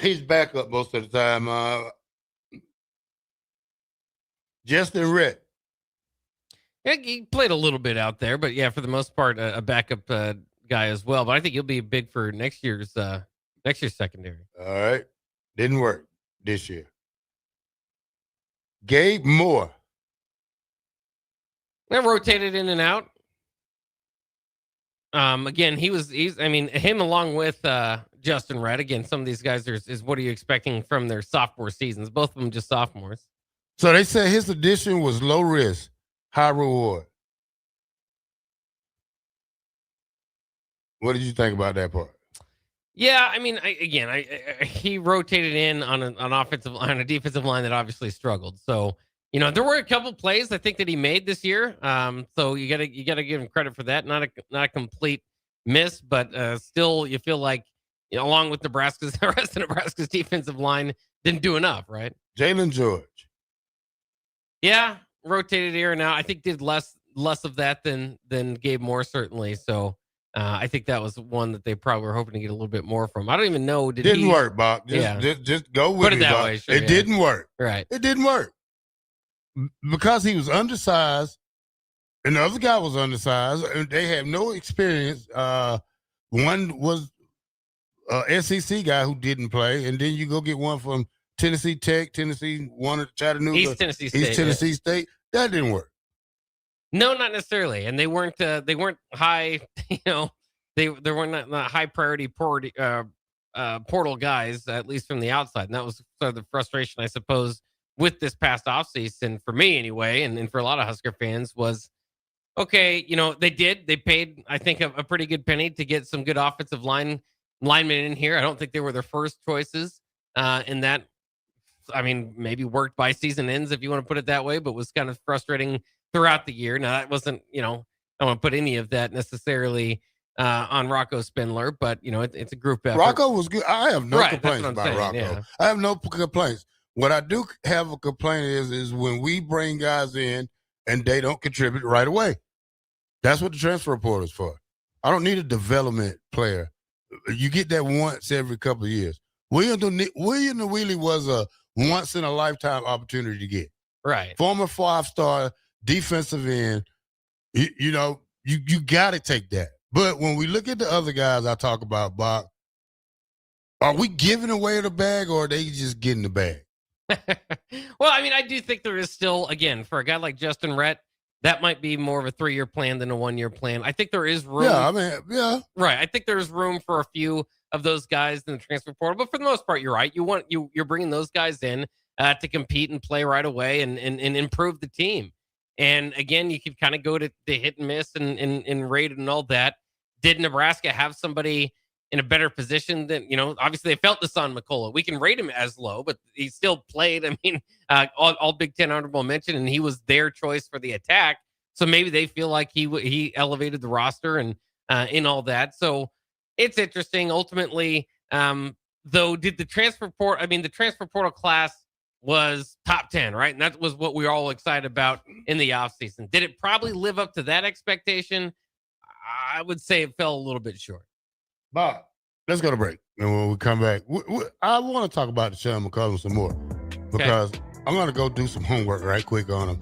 He's back up most of the time. Justin Rhett. Yeah, he played a little bit out there, but yeah, for the most part, a backup guy as well. But I think he'll be big for next year's secondary. All right. Didn't work this year. Gabe Moore. They rotated in and out. Again, him along with Justin Rhett. Again, some of these guys is what are you expecting from their sophomore seasons? Both of them just sophomores. So they said his addition was low risk, high reward. What did you think about that part? Yeah, I mean, he rotated in on a defensive line that obviously struggled. So, there were a couple plays I think that he made this year. So you gotta give him credit for that. Not a complete miss, but still you feel like along with the rest of Nebraska's defensive line didn't do enough, right? Jalen George. Yeah, rotated here and now. I think did less of that than Gabe Moore certainly. So I think that was one that they probably were hoping to get a little bit more from. I don't even know. Didn't work, Bob. Just go with Put it that Bob. way. Sure, it didn't work. Right. It didn't work because he was undersized, and the other guy was undersized, and they have no experience. One was a SEC guy who didn't play, and then you go get one from Tennessee Tech, one at Chattanooga, East Tennessee State. That didn't work. No, not necessarily, and they weren't high. They weren't not high priority portal guys, at least from the outside, and that was sort of the frustration, I suppose, with this past offseason for me anyway, and for a lot of Husker fans was, okay, they paid I think a pretty good penny to get some good offensive linemen in here. I don't think they were their first choices, and that, I mean, maybe worked by season ends if you want to put it that way, but was kind of frustrating throughout the year. Now that wasn't, I don't want to put any of that necessarily on Rocco Spindler, but it's a group effort. Rocco was good. I have no complaints about saying, Rocco. Yeah. I have no complaints. What I do have a complaint is when we bring guys in and they don't contribute right away. That's what the transfer portal is for. I don't need a development player. You get that once every couple of years. William Nwili was a once in a lifetime opportunity to get. Right. Former 5-star defensive end. You got to take that. But when we look at the other guys I talk about, Bob, are we giving away the bag or are they just getting the bag? Well, I mean, I do think there is still, again, for a guy like Justin Rhett, that might be more of a 3-year plan than a 1-year plan. I think there is room. Yeah. Right. I think there's room for a few of those guys in the transfer portal. But for the most part, you're right. You're bringing those guys in to compete and play right away and improve the team. And again, you could kind of go to the hit and miss and rate and all that. Did Nebraska have somebody in a better position than, obviously they felt this on McCullough. We can rate him as low, but he still played. I mean, all Big Ten honorable mention, and he was their choice for the attack. So maybe they feel like he elevated the roster and in all that. So it's interesting. Ultimately, though, did the transfer portal class was top 10, right? And that was what we were all excited about in the offseason. Did it probably live up to that expectation? I would say it fell a little bit short. Bob, let's go to break. And when we come back, I want to talk about Sean McCollum some more because I'm going to go do some homework right quick on him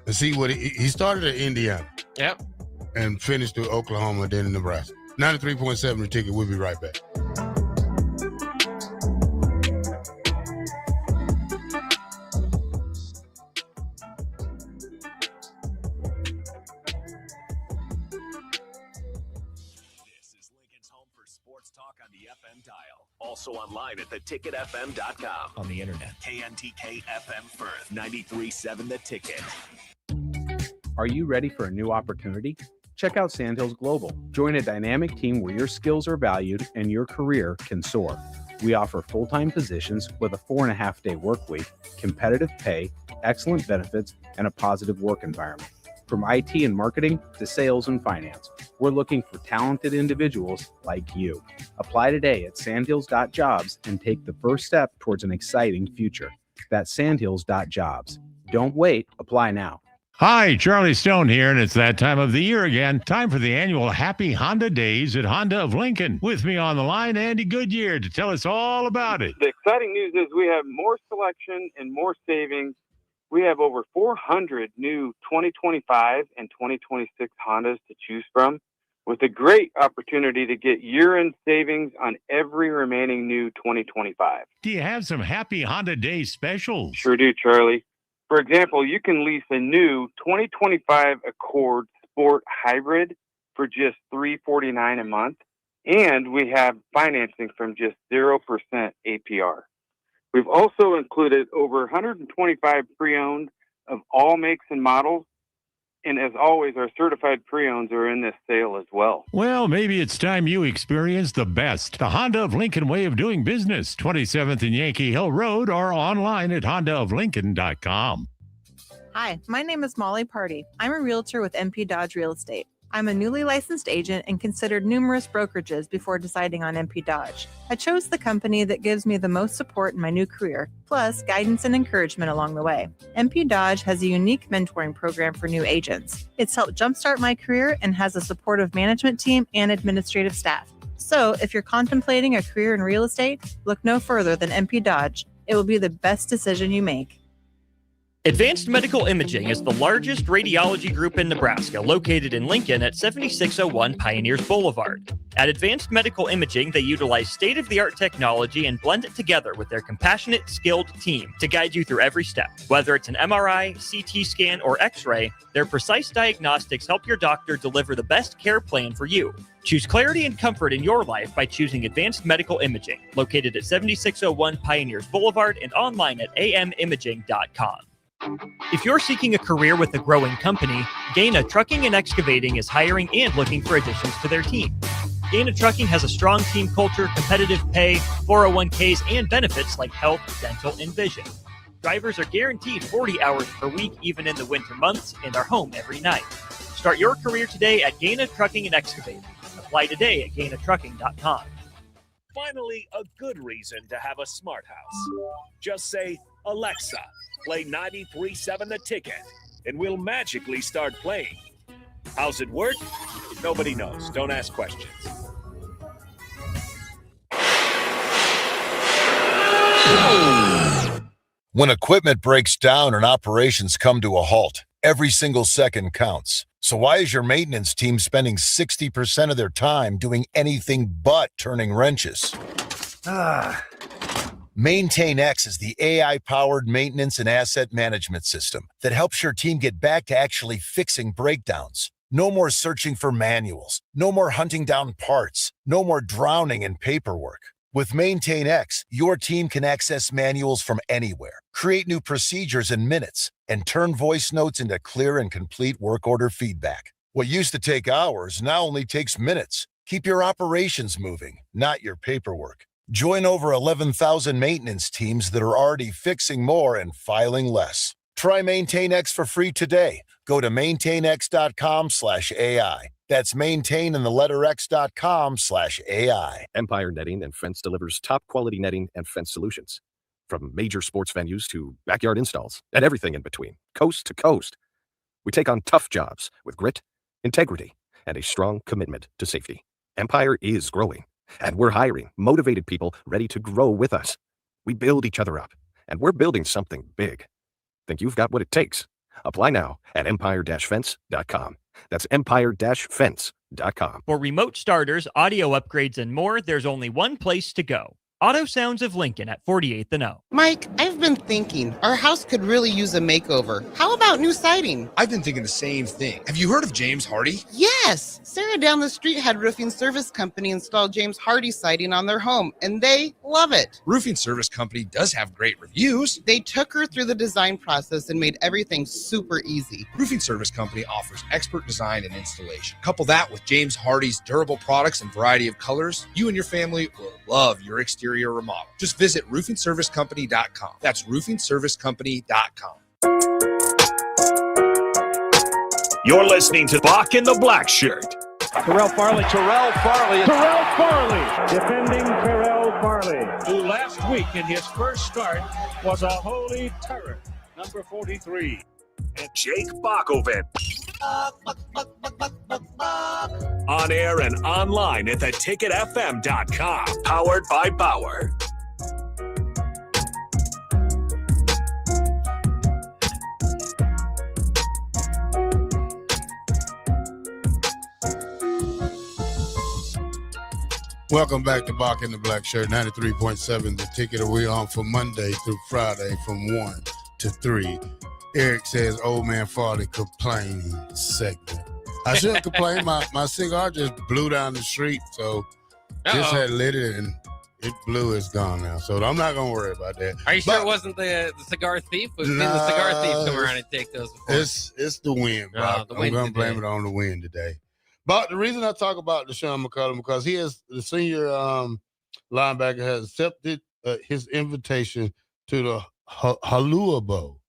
and see what he started at Indiana. Yep. And finished through Oklahoma, then in Nebraska. 93.7 The Ticket. We'll be right back. Also online at theticketfm.com. On the internet. KNTK FM Firth, 93.7 The Ticket. Are you ready for a new opportunity? check out Sandhills Global. Join a dynamic team where your skills are valued and your career can soar. We offer full-time positions with a 4.5-day work week, competitive pay, excellent benefits, and a positive work environment. From IT and marketing to sales and finance, we're looking for talented individuals like you. Apply today at sandhills.jobs and take the first step towards an exciting future. That's sandhills.jobs. Don't wait, apply now. Hi, Charlie Stone here, and it's that time of the year again. Time for the annual Happy Honda Days at Honda of Lincoln. With me on the line, Andy Goodyear, to tell us all about it. The exciting news is we have more selection and more savings. We have over 400 new 2025 and 2026 Hondas to choose from, with a great opportunity to get year-end savings on every remaining new 2025. Do you have some Happy Honda Day specials? Sure do, Charlie. For example, you can lease a new 2025 Accord Sport Hybrid for just $349 a month, and we have financing from just 0% APR. We've also included over 125 pre-owned of all makes and models, and as always, our certified pre-owns are in this sale as well. Well, maybe it's time you experience the best. The Honda of Lincoln way of doing business, 27th and Yankee Hill Road, or online at hondaoflincoln.com. Hi, my name is Molly Party. I'm a realtor with MP Dodge Real Estate. I'm a newly licensed agent and considered numerous brokerages before deciding on MP Dodge. I chose the company that gives me the most support in my new career, plus guidance and encouragement along the way. MP Dodge has a unique mentoring program for new agents. It's helped jumpstart my career and has a supportive management team and administrative staff. So if you're contemplating a career in real estate, look no further than MP Dodge. It will be the best decision you make. Advanced Medical Imaging is the largest radiology group in Nebraska, located in Lincoln at 7601 Pioneers Boulevard. At Advanced Medical Imaging, they utilize state-of-the-art technology and blend it together with their compassionate, skilled team to guide you through every step. Whether it's an MRI, CT scan, or X-ray, their precise diagnostics help your doctor deliver the best care plan for you. Choose clarity and comfort in your life by choosing Advanced Medical Imaging, located at 7601 Pioneers Boulevard and online at amimaging.com. If you're seeking a career with a growing company, Gaina Trucking and Excavating is hiring and looking for additions to their team. Gaina Trucking has a strong team culture, competitive pay, 401ks, and benefits like health, dental, and vision. Drivers are guaranteed 40 hours per week, even in the winter months, and are home every night. Start your career today at Gaina Trucking and Excavating. Apply today at gainatrucking.com. Finally, a good reason to have a smart house. Just say, Alexa, play 93.7 The Ticket, and we'll magically start playing. How's it work? Nobody knows. Don't ask questions. When equipment breaks down and operations come to a halt, every single second counts. So why is your maintenance team spending 60% of their time doing anything but turning wrenches? MaintainX is the AI-powered maintenance and asset management system that helps your team get back to actually fixing breakdowns. No more searching for manuals. No more hunting down parts. No more drowning in paperwork. With MaintainX, your team can access manuals from anywhere, create new procedures in minutes, and turn voice notes into clear and complete work order feedback. What used to take hours now only takes minutes. Keep your operations moving, not your paperwork. Join over 11,000 maintenance teams that are already fixing more and filing less. Try MaintainX for free today. Go to maintainx.com/AI. That's maintain in the letter x.com/AI. Empire Netting and Fence delivers top quality netting and fence solutions. From major sports venues to backyard installs and everything in between, coast to coast. We take on tough jobs with grit, integrity, and a strong commitment to safety. Empire is growing, and we're hiring motivated people ready to grow with us. We build each other up, and we're building something big. Think you've got what it takes? Apply now at empire-fence.com. That's empire-fence.com. For remote starters, audio upgrades, and more, there's only one place to go. Auto Sounds of Lincoln at 48th and O. Mike, I've been thinking our house could really use a makeover. How about new siding? I've been thinking the same thing. Have you heard of James Hardy? Yes! Sarah down the street had Roofing Service Company install James Hardy siding on their home, and they love it. Roofing Service Company does have great reviews. They took her through the design process and made everything super easy. Roofing Service Company offers expert design and installation. Couple that with James Hardy's durable products and variety of colors, you and your family will love your exterior remodel. Just visit roofingservicecompany.com. That's roofingservicecompany.com. You're listening to Bock and the Blackshirt. Terrell Farley. Defending Terrell Farley, who last week in his first start was a holy terror. Number 43. And Jake Bockoven. On air and online at theticketfm.com. Powered by Bauer. Welcome back to Bock and the Blackshirt, 93.7, The Ticket. We on for Monday through Friday from 1 to 3. Eric says, old man Farley complaining segment. I shouldn't complain. My cigar just blew down the street, so just had lit it and it blew. It's gone now. So I'm not going to worry about that. Are you sure it wasn't the cigar thief? We've seen the cigar thief come around and take those before. It's the wind, Bob. I'm going to blame it on the wind today. But the reason I talk about Deshaun McCullum, because he is the senior linebacker, has accepted his invitation to the Halua Bowl.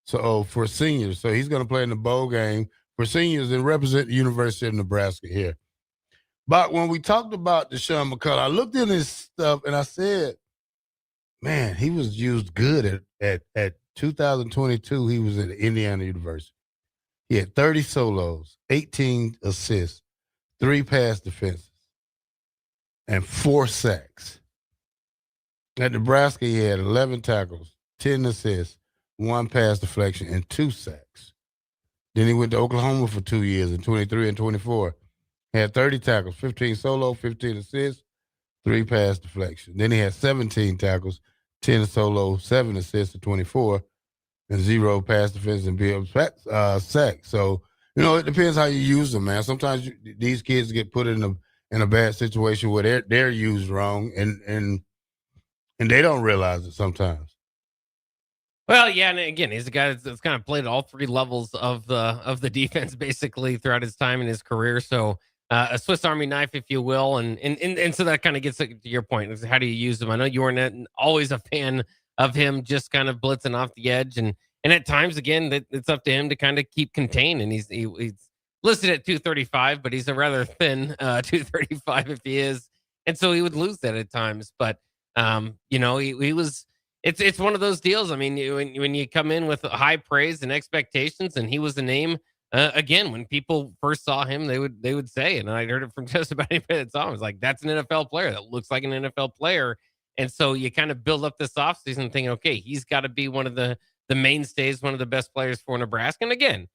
So for seniors, so he's going to play in the bowl game for seniors and represent the University of Nebraska here. But when we talked about Deshaun McCullum, I looked in his stuff and I said, man, he was used good at 2022. He was at Indiana University. He had 30 solos, 18 assists, 3 pass defenses, and 4 sacks. At Nebraska, he had 11 tackles, 10 assists, 1 pass deflection, and 2 sacks. Then he went to Oklahoma for 2 years in 23 and 24. He had 30 tackles, 15 solo, 15 assists, 3 pass deflection. Then he had 17 tackles, 10 solo, 7 assists, and 24. And 0 pass defense and be sack. So, it depends how you use them, man. Sometimes these kids get put in a bad situation where they're used wrong and they don't realize it sometimes. Well, yeah, and again, he's a guy that's kind of played at all 3 levels of the defense basically throughout his time in his career. So a Swiss Army knife, if you will, and so that kind of gets to your point. Is how do you use them? I know you weren't always a fan of him just kind of blitzing off the edge. And at times, again, it's up to him to kind of keep contained. And he's listed at 235, but he's a rather thin 235 if he is. And so he would lose that at times. But, he was – it's one of those deals. I mean, when you come in with high praise and expectations, and he was the name, again, when people first saw him, they would say, and I heard it from just about anybody that saw him, it's like, that's an NFL player. That looks like an NFL player. And so you kind of build up this offseason thinking, okay, he's got to be one of the mainstays, one of the best players for Nebraska. And again,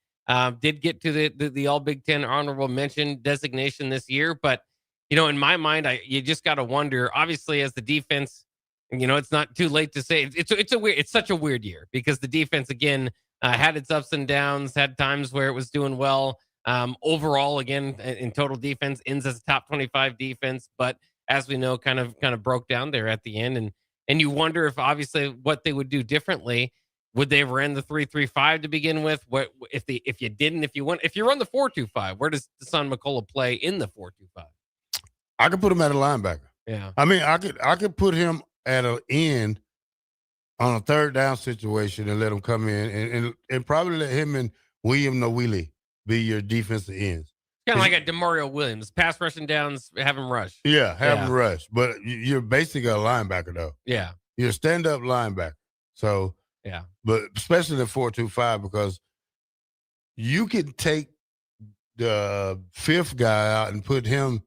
did get to the All Big Ten honorable mention designation this year. But, in my mind, you just got to wonder, obviously, as the defense, it's not too late to say it's such a weird year because the defense, again, had its ups and downs, had times where it was doing well. Overall, again, in total defense, ends as a top 25 defense, but as we know, kind of broke down there at the end. And you wonder if obviously what they would do differently. Would they have ran the 3-3-5 to begin with? What if you run the 4-2-5, where does Deshaun McCullough play in the 4-2-5? I could put him at a linebacker. Yeah. I mean, I could put him at an end on a third down situation and let him come in and probably let him and William Nawili be your defensive ends. Kind of like a DeMario Williams, pass rushing downs, have him rush. Yeah, have him rush. But you're basically a linebacker, though. Yeah. You're a stand-up linebacker. So, yeah. But especially the 4-2-5 because you can take the 5th guy out and put him,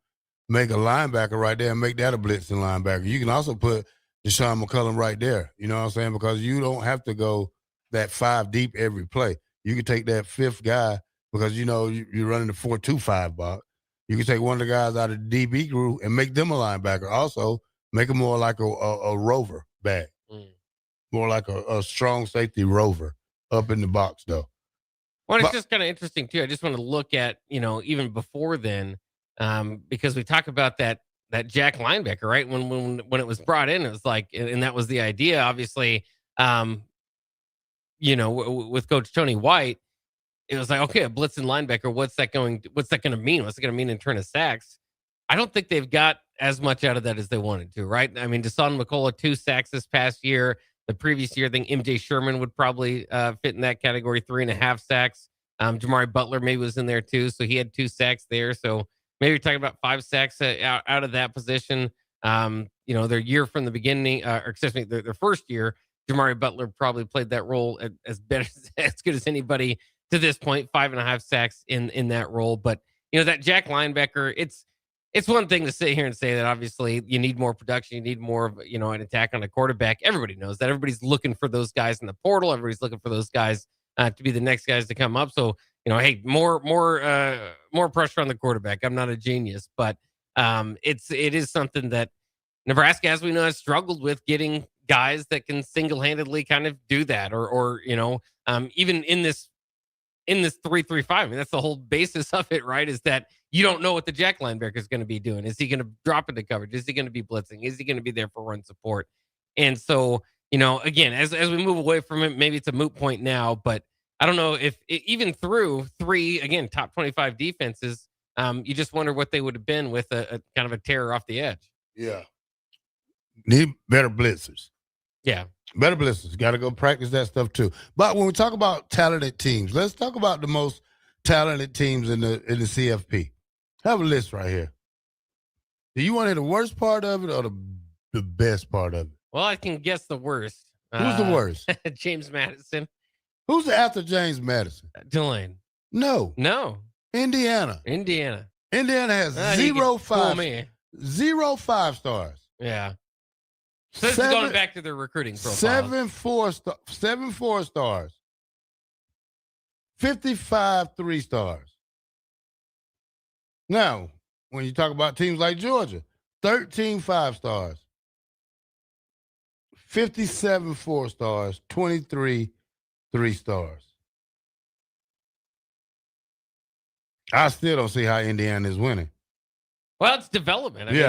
make a linebacker right there and make that a blitzing linebacker. You can also put Deshaun McCullum right there. You know what I'm saying? Because you don't have to go that 5 deep every play. You can take that 5th guy because, you're running the 4-2-5 box. You can take one of the guys out of the DB group and make them a linebacker. Also, Make him more like a rover back. More like a strong safety rover up in the box, though. Well, it's just kind of interesting, too. I just want to look at, even before then, because we talk about that Jack linebacker, right? When it was brought in, it was like, and that was the idea, obviously, with Coach Tony White, it was like, okay, a blitzing linebacker, what's that going to mean? What's it going to mean in terms of sacks? I don't think they've got as much out of that as they wanted to, right? I mean, Deshaun McCullough, 2 sacks this past year. The previous year, I think MJ Sherman would probably fit in that category, 3.5 sacks. Jamari Butler maybe was in there too, so he had 2 sacks there. So maybe you're talking about 5 sacks out of that position. Their year from the beginning, their first year, Jamari Butler probably played that role as good as anybody to this point. 5.5 sacks in that role. But that Jack linebacker, it's one thing to sit here and say that obviously you need more production, you need more of an attack on a quarterback. Everybody knows that. Everybody's looking for those guys in the portal. Everybody's looking for those guys to be the next guys to come up. So hey, more pressure on the quarterback. I'm not a genius, but it is something that Nebraska, as we know, has struggled with getting guys that can single-handedly kind of do that, or even in this 3-3-5. I mean, that's the whole basis of it, right? Is that you don't know what the Jack linebacker is going to be doing. Is he going to drop into coverage? Is he going to be blitzing? Is he going to be there for run support? And so, again, as we move away from it, maybe it's a moot point now, but I don't know if even through 3, again, top 25 defenses, you just wonder what they would have been with a kind of a terror off the edge. Yeah. Need better blitzers. Yeah. Better blitzers. Got to go practice that stuff too. But when we talk about talented teams, let's talk about the most talented teams in the CFP. I have a list right here. Do you want to hear the worst part of it or the best part of it? Well, I can guess the worst. Who's the worst? James Madison. Who's after James Madison? Tulane. No. Indiana. Indiana has 0 5 stars. Yeah. So this is going back to their recruiting profile. 7 4 stars. 55 3 stars. Now, when you talk about teams like Georgia, 13 5 stars. 57 4 stars. 23 3 stars. I still don't see how Indiana is winning. Well, it's development. I mean,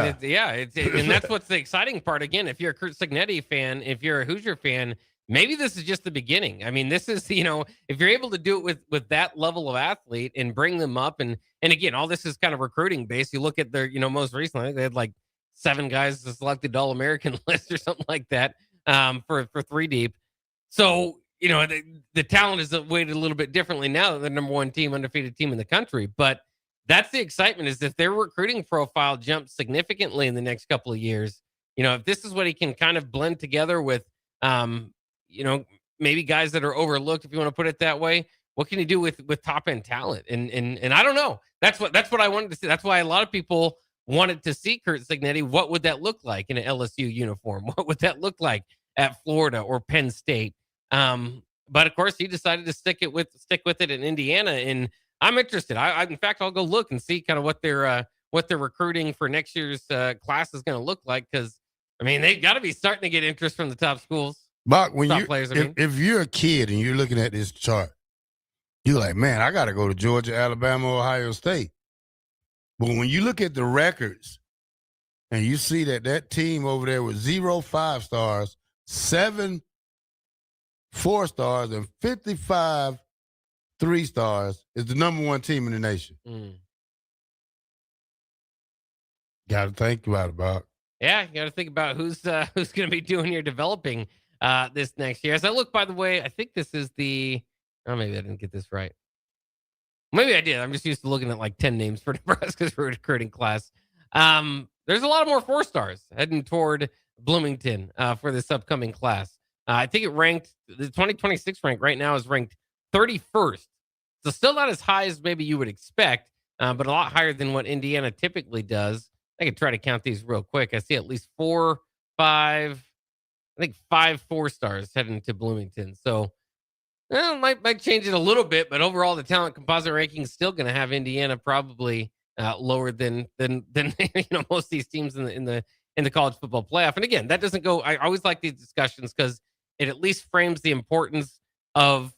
and that's what's the exciting part. Again, if you're a Kurt Cignetti fan, if you're a Hoosier fan, maybe this is just the beginning. I mean, this is, if you're able to do it with that level of athlete and bring them up, and again, all this is kind of recruiting based. You look at their, most recently, they had like 7 guys selected All-American list or something like that for 3 deep. So, the talent is weighted a little bit differently now. They're the number 1 team, undefeated team in the country, but that's the excitement, is if their recruiting profile jumps significantly in the next couple of years, if this is what he can kind of blend together with, maybe guys that are overlooked, if you want to put it that way, what can he do with top end talent? And I don't know. That's what I wanted to see. That's why a lot of people wanted to see Kurt Cignetti. What would that look like in an LSU uniform? What would that look like at Florida or Penn State? But of course, he decided to stick with it in Indiana, and I'm interested. In fact, I'll go look and see kind of what their recruiting for next year's class is going to look like, because I mean, they got to be starting to get interest from the top schools. Buck, if you're a kid and you're looking at this chart, you're like, man, I got to go to Georgia, Alabama, Ohio State. But when you look at the records and you see that team over there with 0 5 stars, 7 4 stars, and 55 3 stars is the number 1 team in the nation. Got to think about it, Bob. Yeah, you got to think about who's going to be doing your developing this next year. As I look, by the way, I think this is maybe I didn't get this right. Maybe I did. I'm just used to looking at like 10 names for Nebraska's recruiting class. There's a lot of more 4 stars heading toward Bloomington for this upcoming class. I think the 2026 rank right now is ranked 31st. So still not as high as maybe you would expect, but a lot higher than what Indiana typically does. I could try to count these real quick. I see at least 4, 5, I think 5 4 stars heading to Bloomington. So might change it a little bit, but overall the talent composite ranking is still going to have Indiana probably lower than most of these teams in in the college football playoff. And again, that doesn't go, I always like these discussions because it at least frames the importance of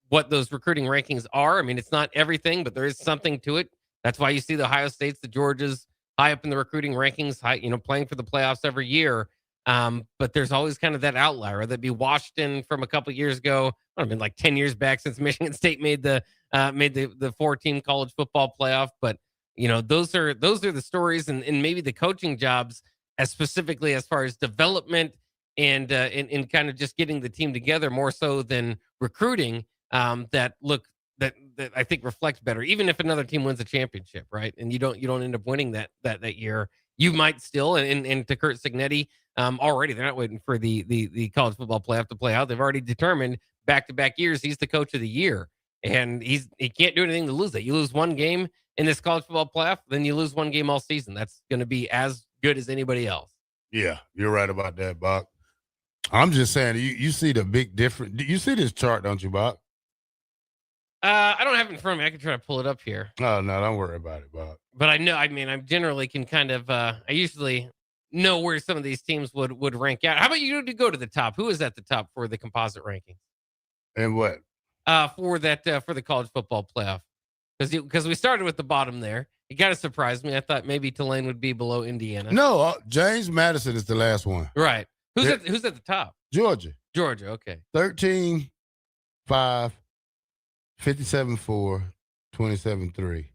what those recruiting rankings are. I mean, it's not everything, but there is something to it. That's why you see the Ohio States, the Georgias high up in the recruiting rankings, high, playing for the playoffs every year. But there's always kind of that outlier. That'd be Washington from a couple of years ago. I've been like 10 years back since Michigan State made the 4-team college football playoff. But those are the stories and maybe the coaching jobs as specifically as far as development and kind of just getting the team together more so than recruiting that I think reflects better, even if another team wins a championship, right? And you don't end up winning that year. You might still, and to Kurt Signetti, already they're not waiting for the college football playoff to play out. They've already determined back-to-back years he's the coach of the year, and he can't do anything to lose that. You lose one game in this college football playoff, then you lose one game all season. That's going to be as good as anybody else. Yeah, you're right about that, Bob. I'm just saying, you see the big difference. You see this chart, don't you, Bob? I don't have it in front of me. I can try to pull it up here. Oh, no, don't worry about it, Bob. But I know, I generally can kind of, I usually know where some of these teams would rank out. How about you go to the top? Who is at the top for the composite ranking? And what? For the college football playoff. Because we started with the bottom there. It kind of surprised me. I thought maybe Tulane would be below Indiana. No, James Madison is the last one. Right. Who's at the top? Georgia. Georgia, okay. 13-5, 57-4, 27-3.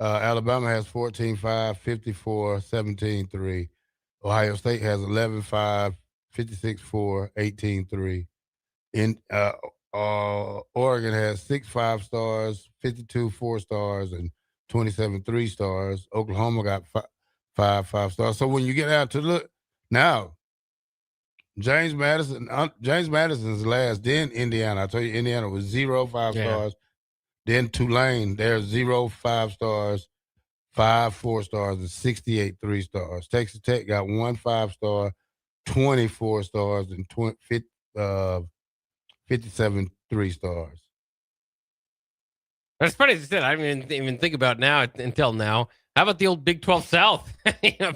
Alabama has 14-5, 54, 17-3. Ohio State has 11-5, 56-4, 18-3. Oregon has 6 5-stars, 52 4-stars, and 27 3-stars. Oklahoma got 5 5-stars. So when you get out to look now, James Madison's last. Then Indiana. I told you Indiana was 0 5-stars. Then Tulane, there's 0 5-stars, 5 4-stars, and 68 3-stars. Texas Tech got 1 5-star, 24 stars, and 57 3-stars. That's funny as you said. I didn't even think about now until now. How about the old Big 12 South?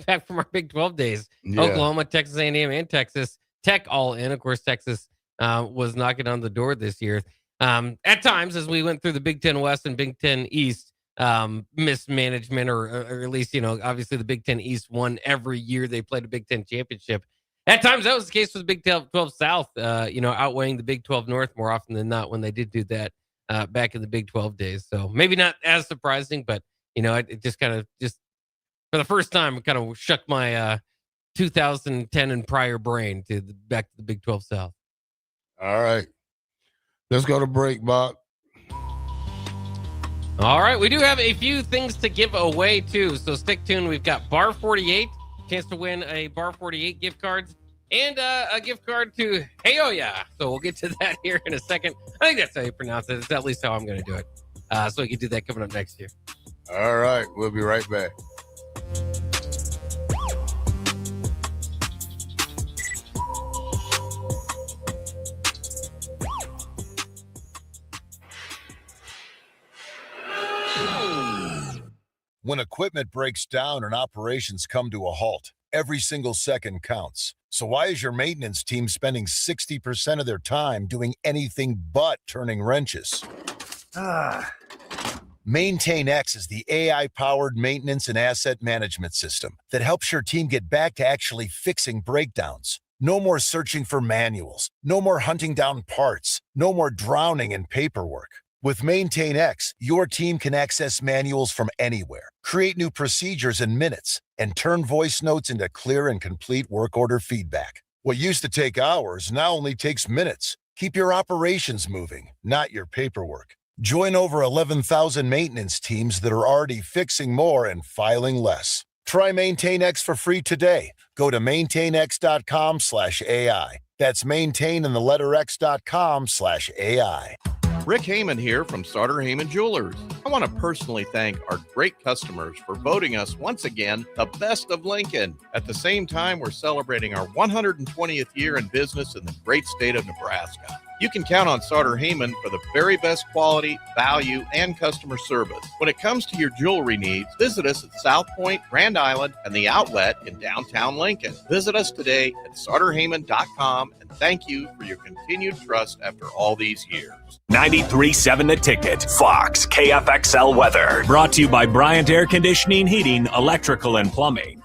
Back from our Big 12 days. Yeah. Oklahoma, Texas A&M, and Texas Tech all in. Of course, Texas was knocking on the door this year. At times, as we went through the Big 10 West and Big 10 East, mismanagement, or at least, obviously the Big 10 East won every year they played a Big 10 championship. At times, that was the case with the Big 12 South, outweighing the Big 12 North more often than not when they did do that back in the Big 12 days. So maybe not as surprising, but, it just kind of for the first time, kind of shook my 2010 and prior brain back to the Big 12 South. All right. Let's go to break, Bob. All right. We do have a few things to give away, too. So stick tuned. We've got Bar 48. Chance to win a Bar 48 gift cards and a gift card to Heyoya. So we'll get to that here in a second. I think that's how you pronounce it. It's at least how I'm going to do it. So we can do that coming up next year. All right. We'll be right back. When equipment breaks down and operations come to a halt, every single second counts. So why is your maintenance team spending 60% of their time doing anything but turning wrenches? MaintainX is the AI-powered maintenance and asset management system that helps your team get back to actually fixing breakdowns. No more searching for manuals. No more hunting down parts. No more drowning in paperwork. With MaintainX, your team can access manuals from anywhere, create new procedures in minutes, and turn voice notes into clear and complete work order feedback. What used to take hours now only takes minutes. Keep your operations moving, not your paperwork. Join over 11,000 maintenance teams that are already fixing more and filing less. Try MaintainX for free today. Go to maintainx.com/AI. That's maintain and the letter x.com/AI. Rick Heyman here from Starter Heyman Jewelers. I want to personally thank our great customers for voting us once again the best of Lincoln. At the same time, we're celebrating our 120th year in business in the great state of Nebraska. You can count on Sauter Heyman for the very best quality, value, and customer service. When it comes to your jewelry needs, visit us at South Point, Grand Island, and the Outlet in downtown Lincoln. Visit us today at SauterHeyman.com, and thank you for your continued trust after all these years. 93.7 The Ticket, Fox, KFXL weather. Brought to you by Bryant Air Conditioning, Heating, Electrical, and Plumbing.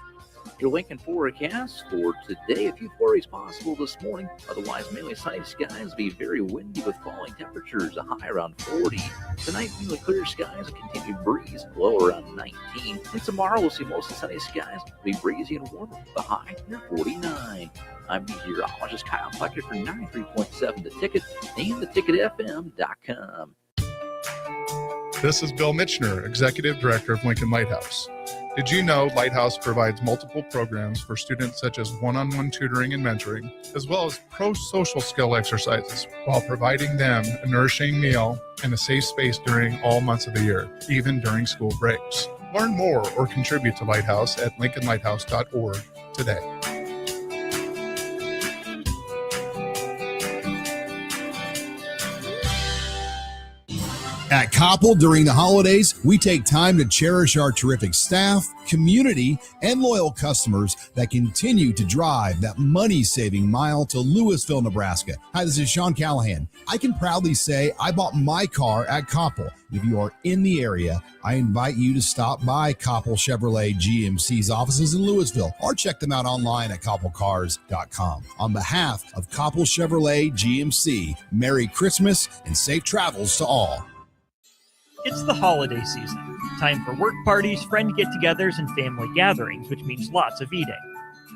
Your Lincoln forecast for today, a few flurries possible this morning. Otherwise, mainly sunny skies, be very windy with falling temperatures, a high around 40. Tonight, mainly clear skies, a continued breeze, low around 19. And tomorrow, we'll see mostly sunny skies, be breezy and warmer, the high near 49. I'm meteorologist Kyle Fletcher for 93.7 The Ticket and theticketfm.com. This is Bill Mitchner, Executive Director of Lincoln Lighthouse. Did you know Lighthouse provides multiple programs for students such as one-on-one tutoring and mentoring, as well as pro-social skill exercises, while providing them a nourishing meal and a safe space during all months of the year, even during school breaks? Learn more or contribute to Lighthouse at lincolnlighthouse.org today. At Koppel, during the holidays, we take time to cherish our terrific staff, community, and loyal customers that continue to drive that money-saving mile to Louisville, Nebraska. Hi, this is Sean Callahan. I can proudly say I bought my car at Koppel. If you are in the area, I invite you to stop by Koppel Chevrolet GMC's offices in Louisville or check them out online at koppelcars.com. On behalf of Koppel Chevrolet GMC, Merry Christmas and safe travels to all. It's the holiday season. Time for work parties, friend get-togethers, and family gatherings, which means lots of eating.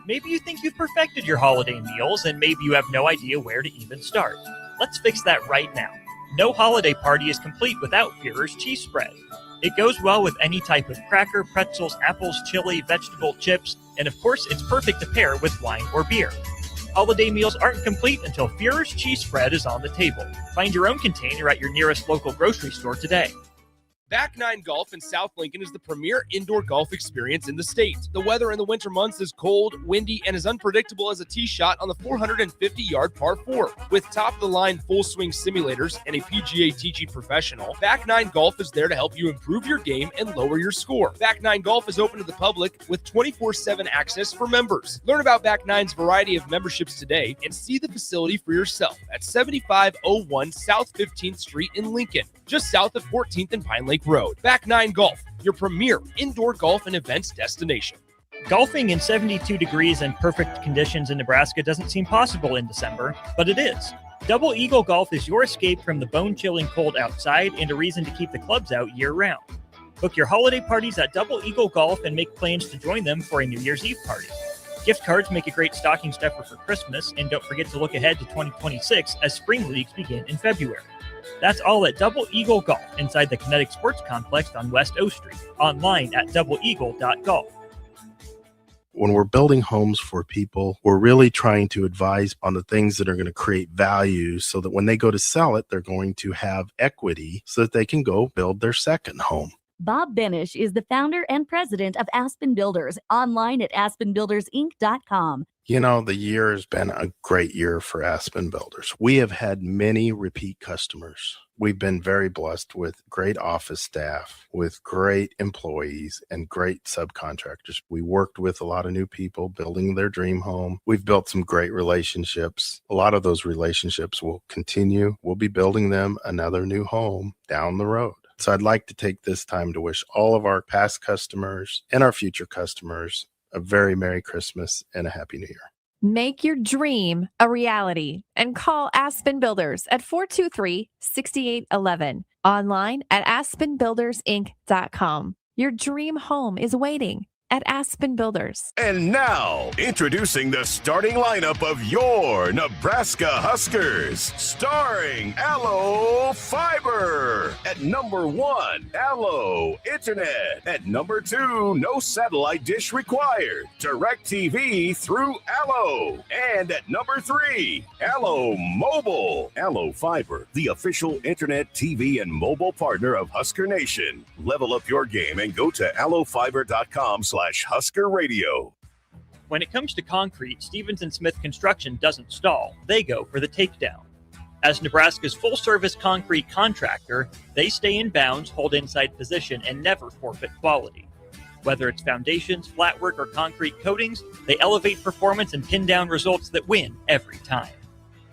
Maybe you think you've perfected your holiday meals, and maybe you have no idea where to even start. Let's fix that right now. No holiday party is complete without Führer's cheese spread. It goes well with any type of cracker, pretzels, apples, chili, vegetable, chips, and of course, it's perfect to pair with wine or beer. Holiday meals aren't complete until Führer's cheese spread is on the table. Find your own container at your nearest local grocery store today. Back Nine Golf in South Lincoln is the premier indoor golf experience in the state. The weather in the winter months is cold, windy, and as unpredictable as a tee shot on the 450-yard par 4. With top-of-the-line full-swing simulators and a PGA teaching professional, Back Nine Golf is there to help you improve your game and lower your score. Back Nine Golf is open to the public with 24/7 access for members. Learn about Back Nine's variety of memberships today and see the facility for yourself at 7501 South 15th Street in Lincoln, just south of 14th and Pine Lake Road. Back Nine Golf, your premier indoor golf and events destination. Golfing in 72 degrees and perfect conditions in Nebraska doesn't seem possible in December, but it is. Double Eagle Golf is your escape from the bone-chilling cold outside and a reason to keep the clubs out year-round. Book your holiday parties at Double Eagle Golf and make plans to join them for a New Year's Eve party. Gift cards make a great stocking stuffer for Christmas, and don't forget to look ahead to 2026 as spring leagues begin in February. That's all at Double Eagle Golf inside the Kinetic Sports Complex on West O Street. Online at doubleeagle.golf. When we're building homes for people, we're really trying to advise on the things that are going to create value so that when they go to sell it, they're going to have equity so that they can go build their second home. Bob Benish is the founder and president of Aspen Builders, online at aspenbuildersinc.com. You know, the year has been a great year for Aspen Builders. We have had many repeat customers. We've been very blessed with great office staff, with great employees, and great subcontractors. We worked with a lot of new people building their dream home. We've built some great relationships. A lot of those relationships will continue. We'll be building them another new home down the road. So I'd like to take this time to wish all of our past customers and our future customers a very Merry Christmas and a Happy New Year. Make your dream a reality and call Aspen Builders at 423-6811. Online at aspenbuildersinc.com. Your dream home is waiting at Aspen Builders. And now, introducing the starting lineup of your Nebraska Huskers. Starring Allo Fiber. At number 1, Allo Internet. At number 2, no satellite dish required. DirecTV through Allo. And at number 3, Allo Mobile. Allo Fiber, the official internet, TV, and mobile partner of Husker Nation. Level up your game and go to allofiber.com/Husker Radio. When it comes to concrete, Stevens & Smith Construction doesn't stall. They go for the takedown. As Nebraska's full-service concrete contractor, they stay in bounds, hold inside position, and never forfeit quality. Whether it's foundations, flatwork, or concrete coatings, they elevate performance and pin down results that win every time.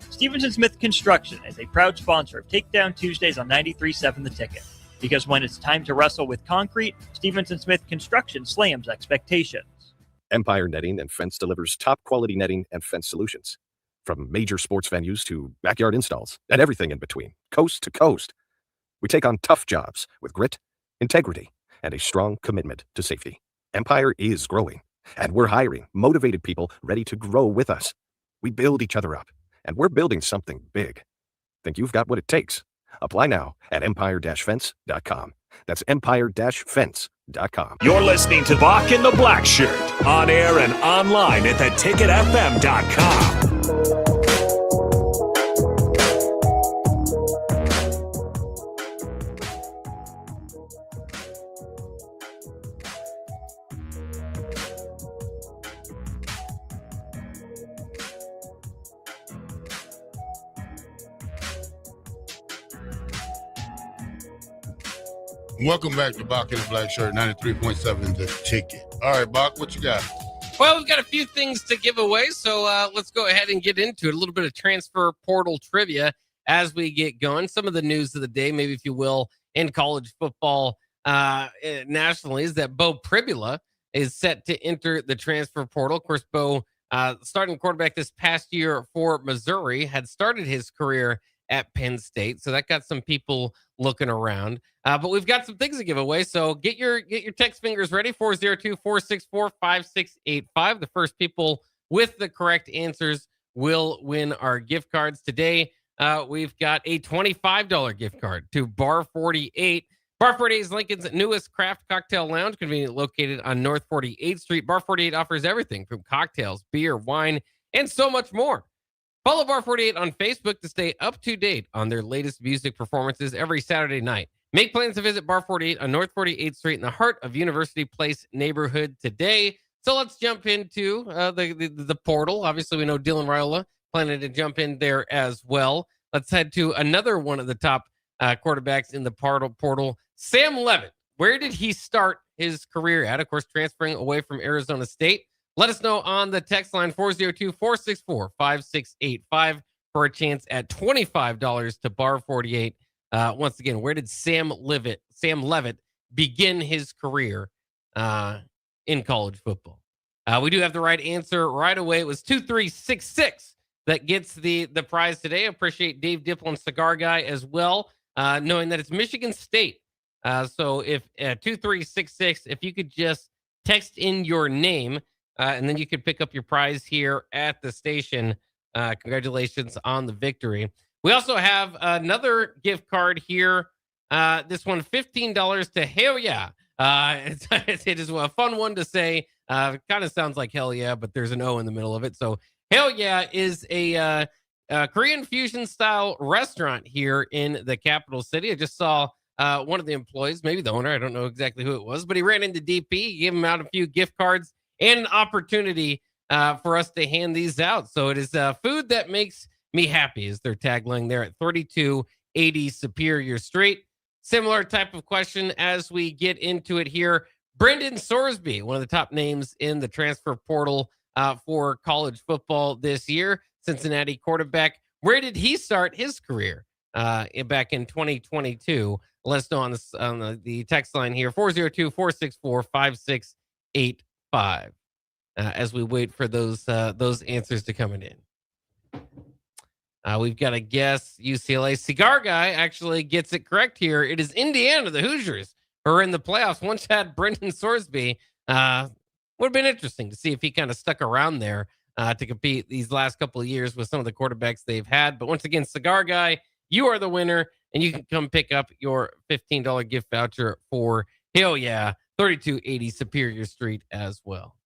Stevenson Smith Construction is a proud sponsor of Takedown Tuesdays on 93.7 The Ticket. Because when it's time to wrestle with concrete, Stevenson Smith Construction slams expectations. Empire Netting and Fence delivers top-quality netting and fence solutions. From major sports venues to backyard installs and everything in between, coast to coast. We take on tough jobs with grit, integrity, and a strong commitment to safety. Empire is growing, and we're hiring motivated people ready to grow with us. We build each other up, and we're building something big. Think you've got what it takes? Apply now at empire-fence.com. That's empire-fence.com. You're listening to Bock and the Blackshirt, on air and online at theticketfm.com. Welcome back to Bock and the Blackshirt, 93.7 The Ticket. All right, Bock, what you got? Well, we've got a few things to give away, so let's go ahead and get into it. A little bit of transfer portal trivia as we get going. Some of the news of the day, maybe if you will, in college football nationally, is that Bo Pribula is set to enter the transfer portal. Of course, Bo, starting quarterback this past year for Missouri, had started his career at Penn State, so that got some people looking around. But we've got some things to give away, so get your text fingers ready. 402-464-5685. The first people with the correct answers will win our gift cards. Today, we've got a $25 gift card to Bar 48. Bar 48 is Lincoln's newest craft cocktail lounge, conveniently located on North 48th Street. Bar 48 offers everything from cocktails, beer, wine, and so much more. Follow Bar 48 on Facebook to stay up to date on their latest music performances every Saturday night. Make plans to visit Bar 48 on North 48th Street in the heart of University Place neighborhood today. So let's jump into the portal. Obviously, we know Dylan Raiola planning to jump in there as well. Let's head to another one of the top quarterbacks in the portal, Sam Levitt. Where did he start his career at? Of course, transferring away from Arizona State. Let us know on the text line 402-464-5685 for a chance at $25 to Bar 48. Once again, where did Sam Levitt begin his career in college football? We do have the right answer right away. It was 2366 that gets the prize today. I appreciate Dave Dipple and Cigar Guy as well, knowing that it's Michigan State. So if 2366, if you could just text in your name, and then you could pick up your prize here at the station. Congratulations on the victory. We also have another gift card here. This one, $15 to Hell Yeah. It is a fun one to say. It kind of sounds like Hell Yeah, but there's an O in the middle of it. So Hell Yeah is a Korean fusion style restaurant here in the capital city. I just saw one of the employees, maybe the owner, I don't know exactly who it was, but he ran into DP, he gave him out a few gift cards and an opportunity for us to hand these out. So it is food that makes me happy is their tagline there at 3280 Superior Street. Similar type of question as we get into it here. Brendan Sorsby, one of the top names in the transfer portal for college football this year. Cincinnati quarterback. Where did he start his career back in 2022? Let us know on the text line here, 402-464-5685. As we wait for those answers to come in. We've got a guess. UCLA Cigar Guy actually gets it correct here. It is Indiana, the Hoosiers, who are in the playoffs. Once had Brendan Sorsby. Would have been interesting to see if he kind of stuck around there to compete these last couple of years with some of the quarterbacks they've had. But once again, Cigar Guy, you are the winner, and you can come pick up your $15 gift voucher for Hell Yeah, 3280 Superior Street as well.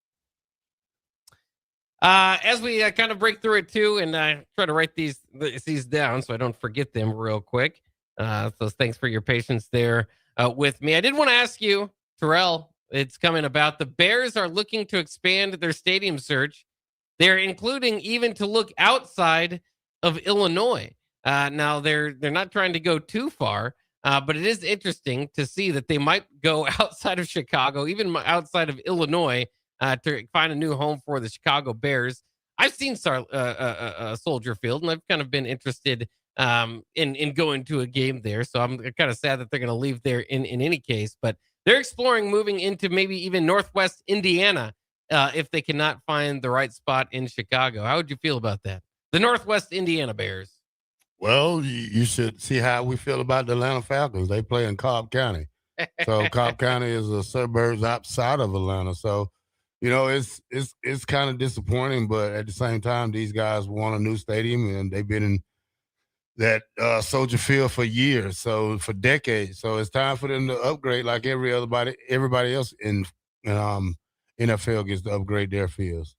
As we kind of break through it too, and try to write these down so I don't forget them real quick. So thanks for your patience there with me. I did want to ask you, Terrell, it's coming about. The Bears are looking to expand their stadium search. They're including even to look outside of Illinois. Now they're not trying to go too far, but it is interesting to see that they might go outside of Chicago, even outside of Illinois, to find a new home for the Chicago Bears. I've seen Soldier Field, and I've kind of been interested in going to a game there. So I'm kind of sad that they're going to leave there in any case. But they're exploring moving into maybe even Northwest Indiana if they cannot find the right spot in Chicago. How would you feel about that? The Northwest Indiana Bears. Well, you should see how we feel about the Atlanta Falcons. They play in Cobb County. So Cobb County is a suburbs outside of Atlanta. So, it's kind of disappointing, but at the same time, these guys want a new stadium, and they've been in that Soldier Field for years, so for decades. So it's time for them to upgrade like everybody else in NFL gets to upgrade their fields.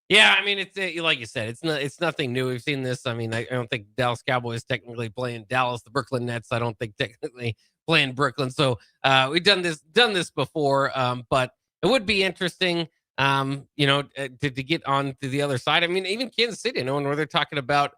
Yeah, I mean, it's like you said, it's nothing new. We've seen this. I mean, I don't think Dallas Cowboys technically play in Dallas. The Brooklyn Nets, I don't think technically play in Brooklyn. So we've done this before, but it would be interesting, to get on to the other side. I mean, even Kansas City, where they're talking about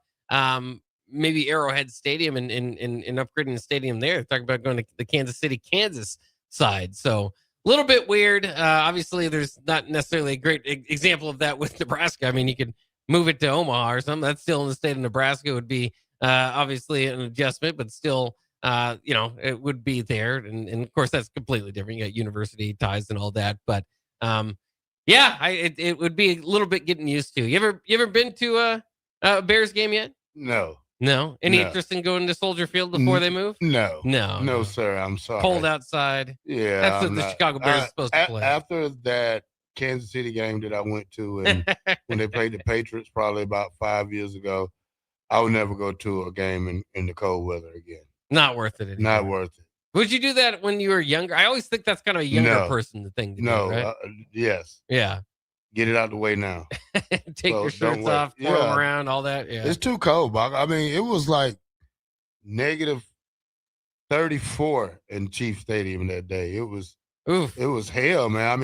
maybe Arrowhead Stadium and upgrading the stadium there. They're talking about going to the Kansas City, Kansas side. So a little bit weird. Obviously, there's not necessarily a great example of that with Nebraska. I mean, you could move it to Omaha or something. That's still in the state of Nebraska. It would be obviously an adjustment, but still, it would be there. And of course, that's completely different. You got university ties and all that. But it would be a little bit getting used to. You ever been to a Bears game yet? No. Any interest in going to Soldier Field before they move? No, sir. I'm sorry. Cold outside. Yeah, that's what the Chicago Bears are supposed to play. After that Kansas City game that I went to, and when they played the Patriots, probably about 5 years ago, I would never go to a game in the cold weather again. Not worth it anymore. Not worth it. Would you do that when you were younger? I always think that's kind of a younger person thing to do, right? Yes. Yeah. Get it out the way now. Take your shirts off, pour them around, all that. Yeah. It's too cold, Bock. I mean, it was like negative 34 in Chief Stadium that day. It was hell, man. I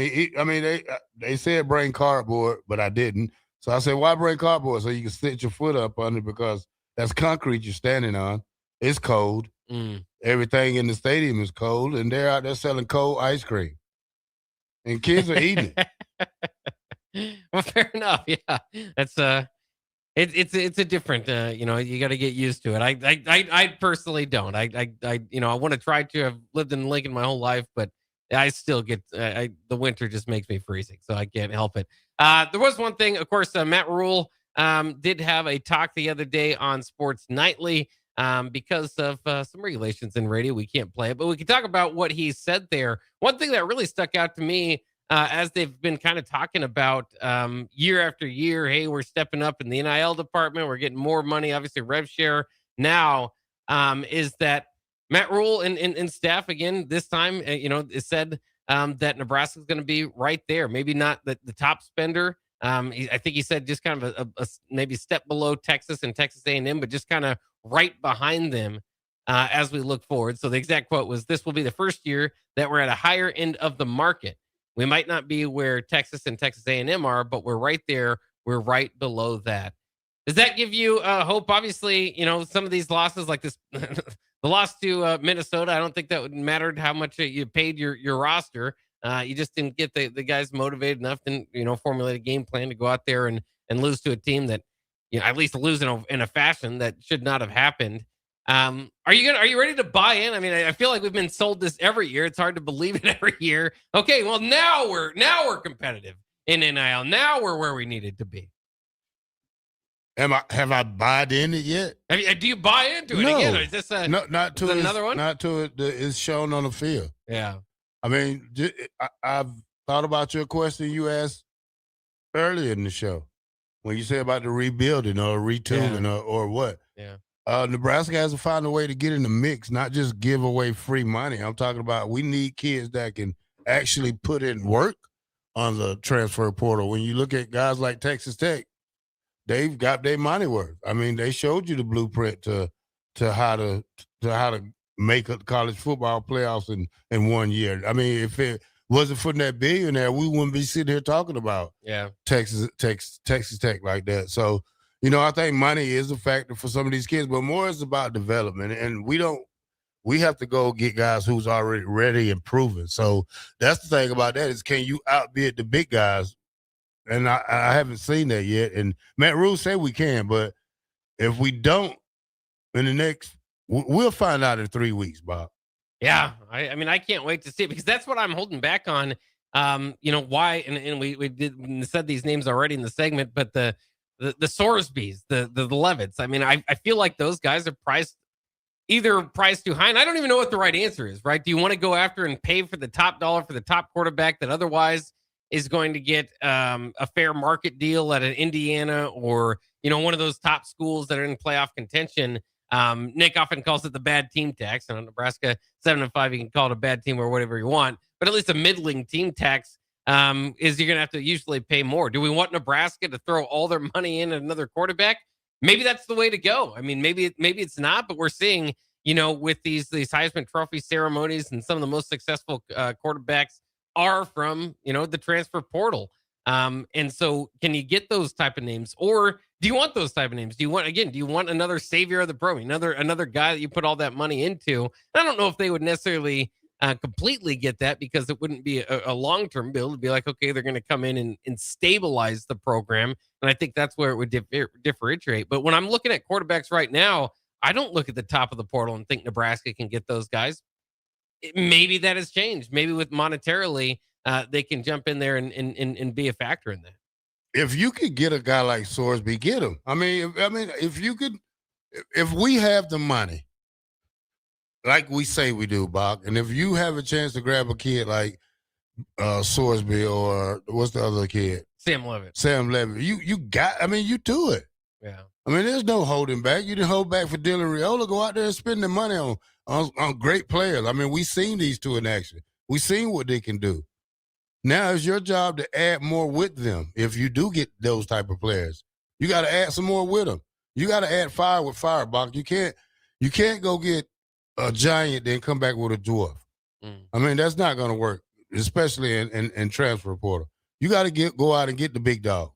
mean, they said bring cardboard, but I didn't. So I said, why bring cardboard? So you can sit your foot up under, because that's concrete you're standing on. It's cold. Everything in the stadium is cold, and they're out there selling cold ice cream. And kids are eating it. Well, fair enough. Yeah, that's it's a different. You got to get used to it. I personally don't. I want to try to. I've lived in Lincoln my whole life, but I still get the winter just makes me freezing, so I can't help it. There was one thing, of course. Matt Rule did have a talk the other day on Sports Nightly because of some regulations in radio. We can't play it, but we can talk about what he said there. One thing that really stuck out to me. As they've been kind of talking about year after year, hey, we're stepping up in the NIL department. We're getting more money, obviously rev share now, is that Matt Rule and staff, again, this time, it said that Nebraska is going to be right there. Maybe not the top spender. I think he said just kind of a maybe step below Texas and Texas A&M, but just kind of right behind them as we look forward. So the exact quote was, this will be the first year that we're at a higher end of the market. We might not be where Texas and Texas A&M are, but we're right there. We're right below that. Does that give you hope? Obviously, some of these losses like this, the loss to Minnesota, I don't think that would matter how much you paid your roster. You just didn't get the guys motivated enough to, formulate a game plan to go out there and lose to a team that, at least lose in a fashion that should not have happened. Are you ready to buy in? I mean, I feel like we've been sold this every year. It's hard to believe it every year. Okay, well now we're competitive in NIL. Now we're where we needed to be. Have I bought in it yet? Do you buy into it again? Or is this not to another one? Not to it. It's shown on the field. Yeah. I mean, I've thought about your question you asked earlier in the show when you say about the rebuilding or retooling or what. Yeah. Nebraska has to find a way to get in the mix, not just give away free money. I'm talking about we need kids that can actually put in work on the transfer portal. When you look at guys like Texas Tech, they've got their money worth. I mean, they showed you the blueprint to how to make a college football playoffs in 1 year. I mean, if it wasn't for that billionaire, we wouldn't be sitting here talking about Texas Tech like that. So, I think money is a factor for some of these kids, but more is about development. And we have to go get guys who's already ready and proven. So that's the thing about that is, can you outbid the big guys? And I haven't seen that yet. And Matt Rule said we can, but if we don't in the next, we'll find out in 3 weeks, Bob. Yeah. I mean, I can't wait to see it, because that's what I'm holding back on. Why, and we said these names already in the segment, but the Sorsbys, the Levitts. I mean, I feel like those guys are priced too high, and I don't even know what the right answer is, right? Do you want to go after and pay for the top dollar for the top quarterback that otherwise is going to get a fair market deal at an Indiana or, one of those top schools that are in playoff contention? Nick often calls it the bad team tax. And on Nebraska 7-5, you can call it a bad team or whatever you want, but at least a middling team tax is you're going to have to usually pay more. Do we want Nebraska to throw all their money in at another quarterback? Maybe that's the way to go. I mean, maybe it's not, but we're seeing, with these Heisman Trophy ceremonies, and some of the most successful quarterbacks are from, the transfer portal. And so can you get those type of names, or do you want those type of names? Do you want another savior of the program, another guy that you put all that money into? I don't know if they would necessarily completely get that, because it wouldn't be a long-term build. It'd be like, okay, they're going to come in and stabilize the program. And I think that's where it would differentiate. But when I'm looking at quarterbacks right now, I don't look at the top of the portal and think Nebraska can get those guys. Maybe that has changed. Maybe with monetarily, they can jump in there and be a factor in that. If you could get a guy like Sorsby, get him. I mean, if we have the money, like we say we do, Bach, and if you have a chance to grab a kid like Sorsby, or what's the other kid? Sam Levitt. You do it. Yeah. I mean, there's no holding back. You didn't hold back for Dylan Raiola. Go out there and spend the money on great players. I mean, we've seen these two in action. We've seen what they can do. Now it's your job to add more with them. If you do get those type of players, you got to add some more with them. You got to add fire with fire, Bach. You can't go get a giant then come back with a dwarf. I mean, that's not going to work, especially in transfer portal. You got to go out and get the big dogs.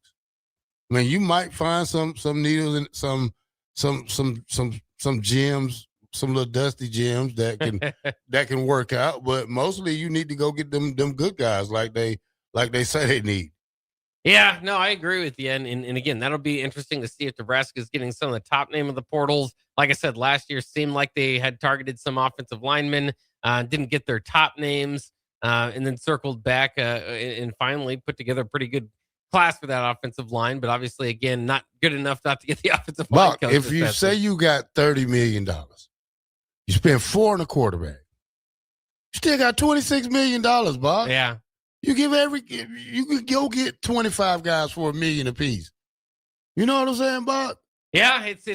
I mean, you might find some needles and some gems, some little dusty gems that can work out, but mostly you need to go get them good guys like they say they need. Yeah, no, I agree with you. And again, that'll be interesting to see if Nebraska is getting some of the top name of the portals. Like I said, last year seemed like they had targeted some offensive linemen, didn't get their top names, and then circled back and finally put together a pretty good class for that offensive line. But obviously, again, not good enough not to get the offensive line coach. If you say you got $30 million, you spend $4 on a quarterback, you still got $26 million, Bob. Yeah. You could go get 25 guys for $1 million apiece. You know what I'm saying, Bob? Yeah, it's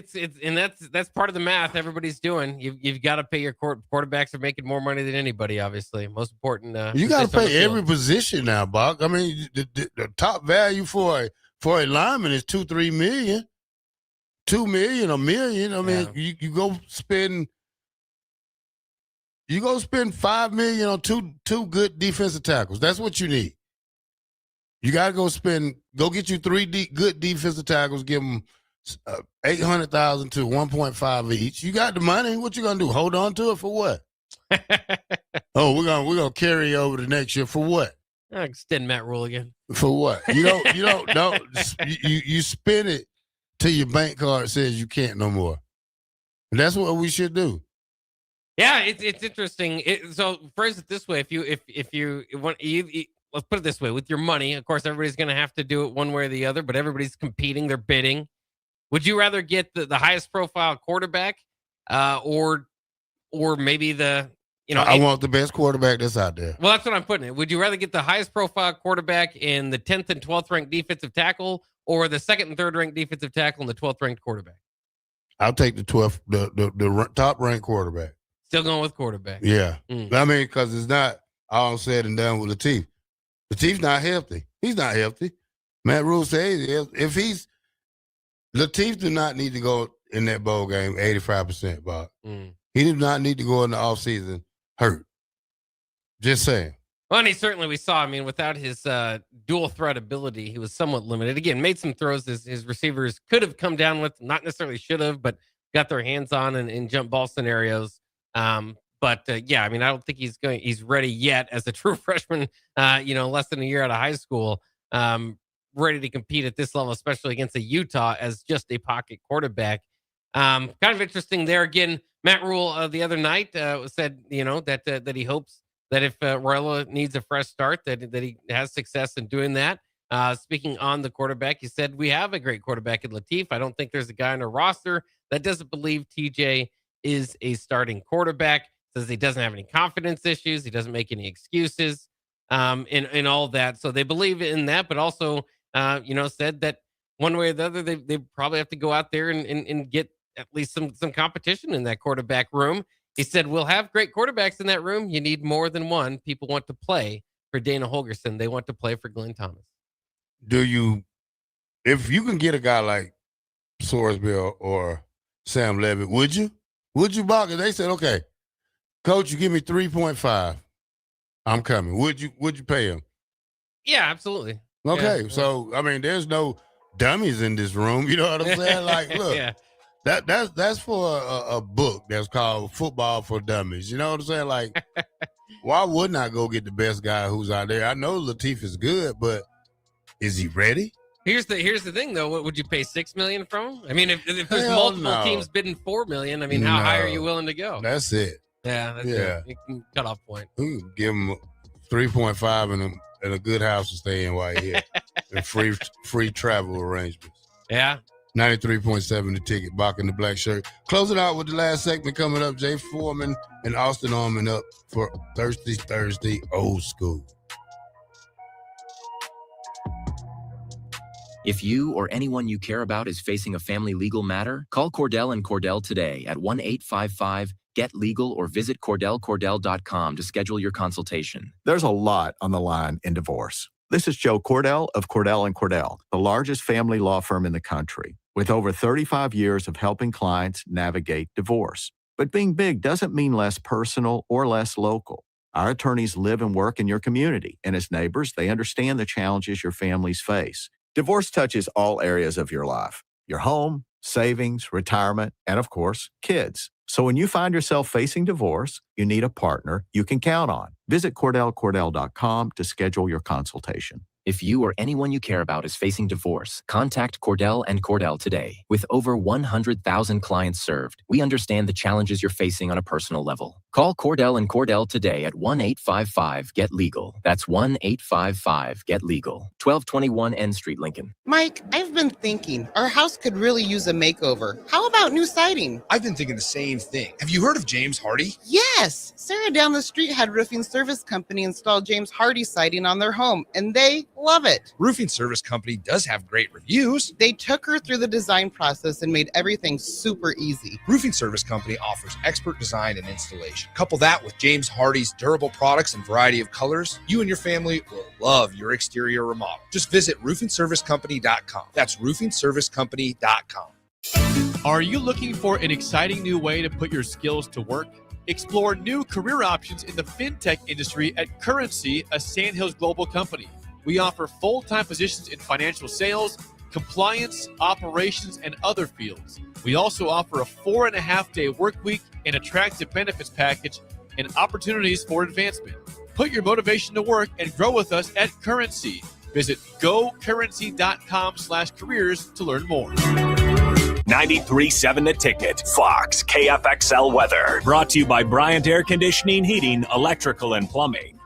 and that's part of the math everybody's doing. You've got to pay your quarterbacks are making more money than anybody, obviously. Most important. You got to pay every position now, Bob. I mean, the top value for a lineman is $2-3 million, $2 million, $1 million. I mean, you go spend $5 million on two good defensive tackles. That's what you need. You got to go get you three good defensive tackles. Give them $800,000 to $1.5 each. You got the money. What you gonna do? Hold on to it for what? We're gonna carry over to next year for what? Extend Matt Rule again. For what? You spend it till your bank card says you can't no more. And that's what we should do. Yeah, it's interesting. So phrase it this way: if you want, let's put it this way: with your money, of course, everybody's going to have to do it one way or the other. But everybody's competing; they're bidding. Would you rather get the highest profile quarterback, or maybe I want the best quarterback that's out there. Well, that's what I'm putting it. Would you rather get the highest profile quarterback in the 10th and 12th ranked defensive tackle, or the 2nd and 3rd ranked defensive tackle and the 12th ranked quarterback? I'll take the 12th, the top ranked quarterback. Still going with quarterback. Yeah. I mean, because it's not all said and done with Latif. Latif's not healthy. He's not healthy. Matt Rule says if Latif do not need to go in that bowl game 85%, Bob. He did not need to go in the offseason hurt. Just saying. Well, and he certainly, we saw, I mean, without his dual threat ability, he was somewhat limited. Again, made some throws his receivers could have come down with, not necessarily should have, but got their hands on in jump ball scenarios. Yeah, I mean, I don't think he's ready yet as a true freshman, less than a year out of high school, ready to compete at this level, especially against a Utah as just a pocket quarterback. Kind of interesting there. Again, Matt Rule the other night said, that he hopes that if Royal needs a fresh start, that he has success in doing that. Speaking on the quarterback, he said, we have a great quarterback in Latif. I don't think there's a guy on our roster that doesn't believe TJ is a starting quarterback. Says he doesn't have any confidence issues. He doesn't make any excuses in all that. So they believe in that, but also, said that one way or the other, they probably have to go out there and get at least some competition in that quarterback room. He said, we'll have great quarterbacks in that room. You need more than one. People want to play for Dana Holgorsen. They want to play for Glenn Thomas. If you can get a guy like Sorsby or Sam Levitt, would you? Would you, Bock? They said, okay, coach, you give me 3.5. I'm coming. Would you pay him? Yeah, absolutely. Okay. Yeah. So, I mean, there's no dummies in this room. You know what I'm saying? Like, look. Yeah. That's for a book that's called Football for Dummies. You know what I'm saying? Like, why wouldn't I go get the best guy who's out there? I know Latif is good, but is he ready? Here's the thing, though. What would you pay $6 million from him? I mean, if there's multiple teams bidding $4 million, I mean, how high are you willing to go? That's it. Yeah, that's it. Cut off point. We can give him 3.5 and a good house to stay in while you're here, and free travel arrangements. Yeah. 93.7 The Ticket, Bock the Blackshirt. Close it out with the last segment coming up. Jay Foreman and Austin Orman up for Thursday Old School. If you or anyone you care about is facing a family legal matter, call Cordell & Cordell today at 1-855-GET-LEGAL or visit CordellCordell.com to schedule your consultation. There's a lot on the line in divorce. This is Joe Cordell of Cordell & Cordell, the largest family law firm in the country, with over 35 years of helping clients navigate divorce. But being big doesn't mean less personal or less local. Our attorneys live and work in your community, and as neighbors, they understand the challenges your families face. Divorce touches all areas of your life: your home, savings, retirement, and of course, kids. So when you find yourself facing divorce, you need a partner you can count on. Visit CordellCordell.com to schedule your consultation. If you or anyone you care about is facing divorce, contact Cordell & Cordell today. With over 100,000 clients served, we understand the challenges you're facing on a personal level. Call Cordell & Cordell today at 1-855-GET-LEGAL. That's 1-855-GET-LEGAL. 1221 N Street, Lincoln. Mike, I've been thinking our house could really use a makeover. How about new siding? I've been thinking the same thing. Have you heard of James Hardy? Yes. Sarah down the street had Roofing Service Company install James Hardy siding on their home, and they love it. Roofing Service Company does have great reviews. They took her through the design process and made everything super easy. Roofing Service Company offers expert design and installation. Couple that with James Hardy's durable products and variety of colors, you and your family will love your exterior remodel. Just visit roofingservicecompany.com. That's roofingservicecompany.com. Are you looking for an exciting new way to put your skills to work? Explore new career options in the fintech industry at Currency, a Sandhills global company. We offer full-time positions in financial sales, compliance, operations, and other fields. We also offer a 4.5-day work week, an attractive benefits package, and opportunities for advancement. Put your motivation to work and grow with us at Currency. Visit gocurrency.com/careers to learn more. 93.7 The Ticket, Fox, KFXL weather. Brought to you by Bryant Air Conditioning, Heating, Electrical, and Plumbing.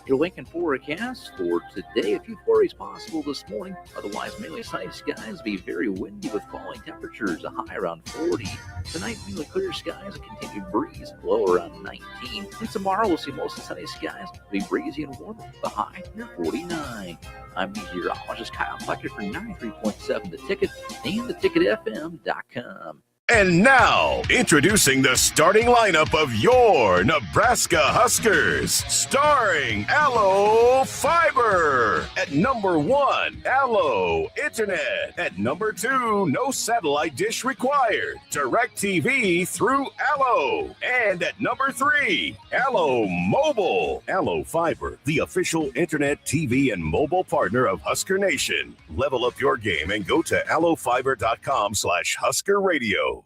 Your Lincoln forecast for today, a few flurries possible this morning. Otherwise, mainly sunny skies, be very windy with falling temperatures, a high around 40. Tonight, mainly clear skies, a continued breeze, low around 19. And tomorrow, we'll see mostly sunny skies, be breezy and warmer, the high near 49. I'm meteorologist Kyle Fletcher for 93.7 The Ticket and theticketfm.com. And now, introducing the starting lineup of your Nebraska Huskers. Starring Allo Fiber. At number 1, Allo Internet. At number 2, no satellite dish required. DirecTV through Allo. And at number 3, Allo Mobile. Allo Fiber, the official internet, TV, and mobile partner of Husker Nation. Level up your game and go to allofiber.com/Husker Radio.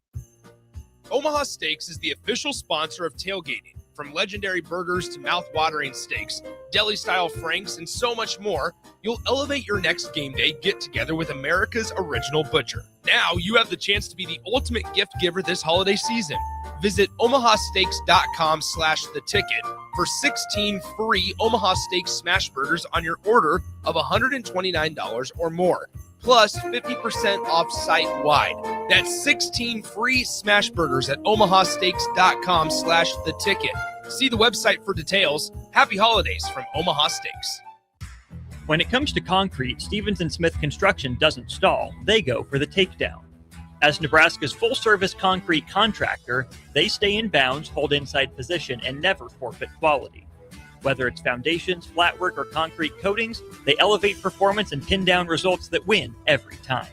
Omaha Steaks is the official sponsor of tailgating. From legendary burgers to mouth-watering steaks, deli-style franks, and so much more, you'll elevate your next game day get-together with America's original butcher. Now you have the chance to be the ultimate gift giver this holiday season. Visit omahasteaks.com/theticket for 16 free Omaha Steaks smash burgers on your order of $129 or more. Plus 50% off site-wide. That's 16 free smash burgers at omahasteaks.com/theticket. See the website for details. Happy holidays from Omaha Steaks. When it comes to concrete, Stevens & Smith Construction doesn't stall. They go for the takedown. As Nebraska's full-service concrete contractor, they stay in bounds, hold inside position, and never forfeit quality. Whether it's foundations, flatwork, or concrete coatings, they elevate performance and pin down results that win every time.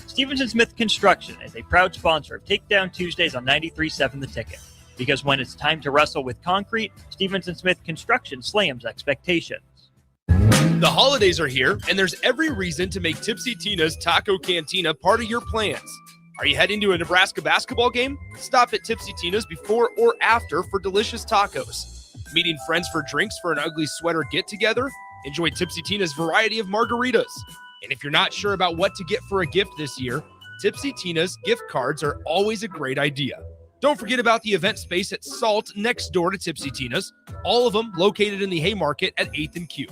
Stevens & Smith Construction is a proud sponsor of Takedown Tuesdays on 93.7 The Ticket. Because when it's time to wrestle with concrete, Stevens & Smith Construction slams expectations. The holidays are here, and there's every reason to make Tipsy Tina's Taco Cantina part of your plans. Are you heading to a Nebraska basketball game? Stop at Tipsy Tina's before or after for delicious tacos. Meeting friends for drinks for an ugly sweater get-together? Enjoy Tipsy Tina's variety of margaritas. And if you're not sure about what to get for a gift this year, Tipsy Tina's gift cards are always a great idea. Don't forget about the event space at Salt next door to Tipsy Tina's, all of them located in the Haymarket at 8th and Q.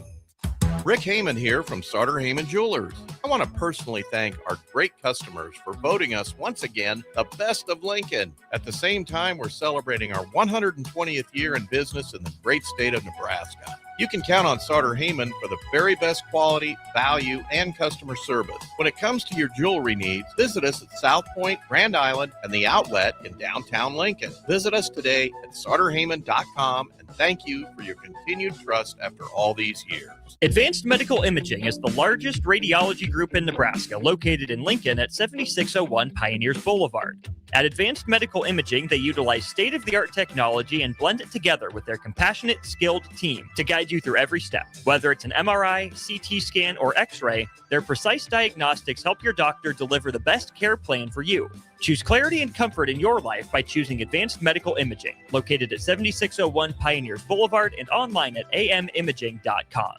Rick Heyman here from Sartor Heyman Jewelers. I want to personally thank our great customers for voting us once again the best of Lincoln. At the same time, we're celebrating our 120th year in business in the great state of Nebraska. You can count on Sartor Heyman for the very best quality, value, and customer service. When it comes to your jewelry needs, visit us at South Point, Grand Island, and the Outlet in downtown Lincoln. Visit us today at sartorheyman.com, and thank you for your continued trust after all these years. Advanced Medical Imaging is the largest radiology group in Nebraska, located in Lincoln at 7601 Pioneers Boulevard. At Advanced Medical Imaging, they utilize state-of-the-art technology and blend it together with their compassionate, skilled team to guide you through every step. Whether it's an MRI, CT scan, or X-ray, their precise diagnostics help your doctor deliver the best care plan for you. Choose clarity and comfort in your life by choosing Advanced Medical Imaging, located at 7601 Pioneers Boulevard and online at amimaging.com.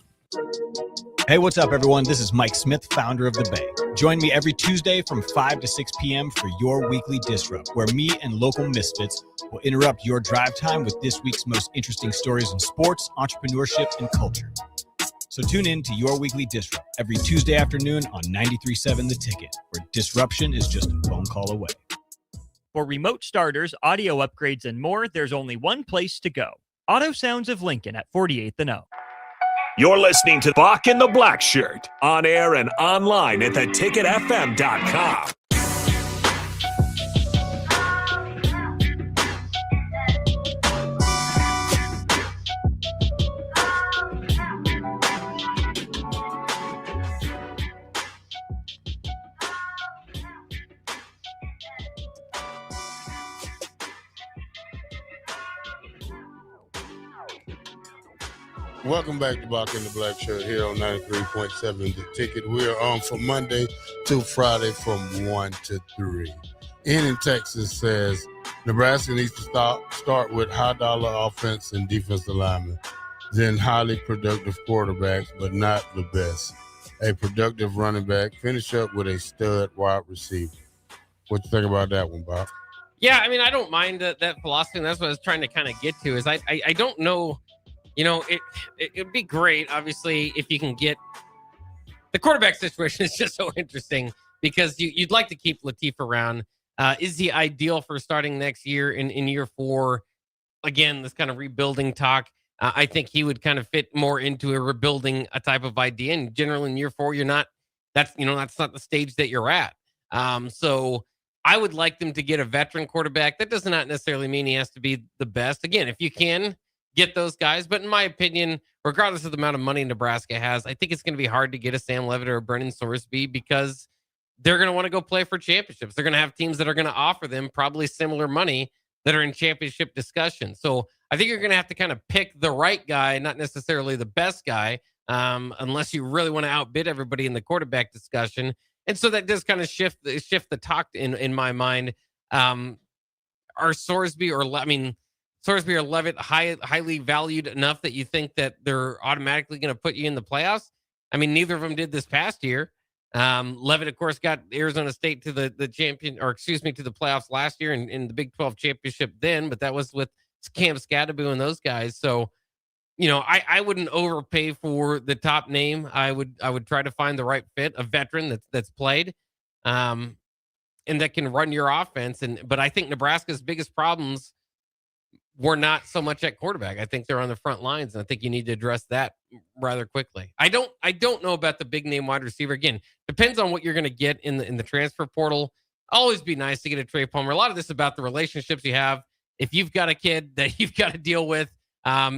Hey, what's up, everyone? This is Mike Smith, founder of The Bay. Join me every Tuesday from 5 to 6 p.m. for your weekly Disrupt, where me and local misfits will interrupt your drive time with this week's most interesting stories in sports, entrepreneurship, and culture. So tune in to your weekly Disrupt every Tuesday afternoon on 93.7 The Ticket, where disruption is just a phone call away. For remote starters, audio upgrades, and more, there's only one place to go. Auto Sounds of Lincoln at 48th and O. You're listening to Bock the Blackshirt, on air and online at theticketfm.com. Welcome back to Bock the Blackshirt here on 93.7 The Ticket. We are on from Monday to Friday from 1 to 3. Ian in Texas says Nebraska needs to start with high-dollar offense and defensive linemen, then highly productive quarterbacks, but not the best. A productive running back, finish up with a stud wide receiver. What you think about that one, Bob? Yeah, I mean, I don't mind that philosophy. And that's what I was trying to kind of get to is I don't know. You know, it'd be great, obviously, if you can get the quarterback situation is just so interesting because you'd like to keep Latif around. Is he ideal for starting next year in year 4? Again, this kind of rebuilding talk. I think he would kind of fit more into a rebuilding a type of idea. And generally in year 4, that's not the stage that you're at. So I would like them to get a veteran quarterback. That does not necessarily mean he has to be the best. Again, if you can get those guys, but in my opinion, regardless of the amount of money Nebraska has, I think it's going to be hard to get a Sam Levitt or a Brennan Sorsby because they're going to want to go play for championships. They're going to have teams that are going to offer them probably similar money that are in championship discussion. So I think you're going to have to kind of pick the right guy, not necessarily the best guy, unless you really want to outbid everybody in the quarterback discussion. And so that does kind of shift the talk in my mind. Are Sorsby or Levitt highly valued enough that you think that they're automatically going to put you in the playoffs? I mean, neither of them did this past year. Levitt, of course, got Arizona State to the playoffs last year in the Big 12 championship then, but that was with Cam Scadaboo and those guys. So, I wouldn't overpay for the top name. I would try to find the right fit, a veteran that's played, and that can run your offense. But I think Nebraska's biggest problems were not so much at quarterback. I think they're on the front lines, and I think you need to address that rather quickly. I don't know about the big name wide receiver. Again, depends on what you're going to get in the transfer portal. Always be nice to get a Trey Palmer. A lot of this is about the relationships you have. If you've got a kid that you've got to deal with,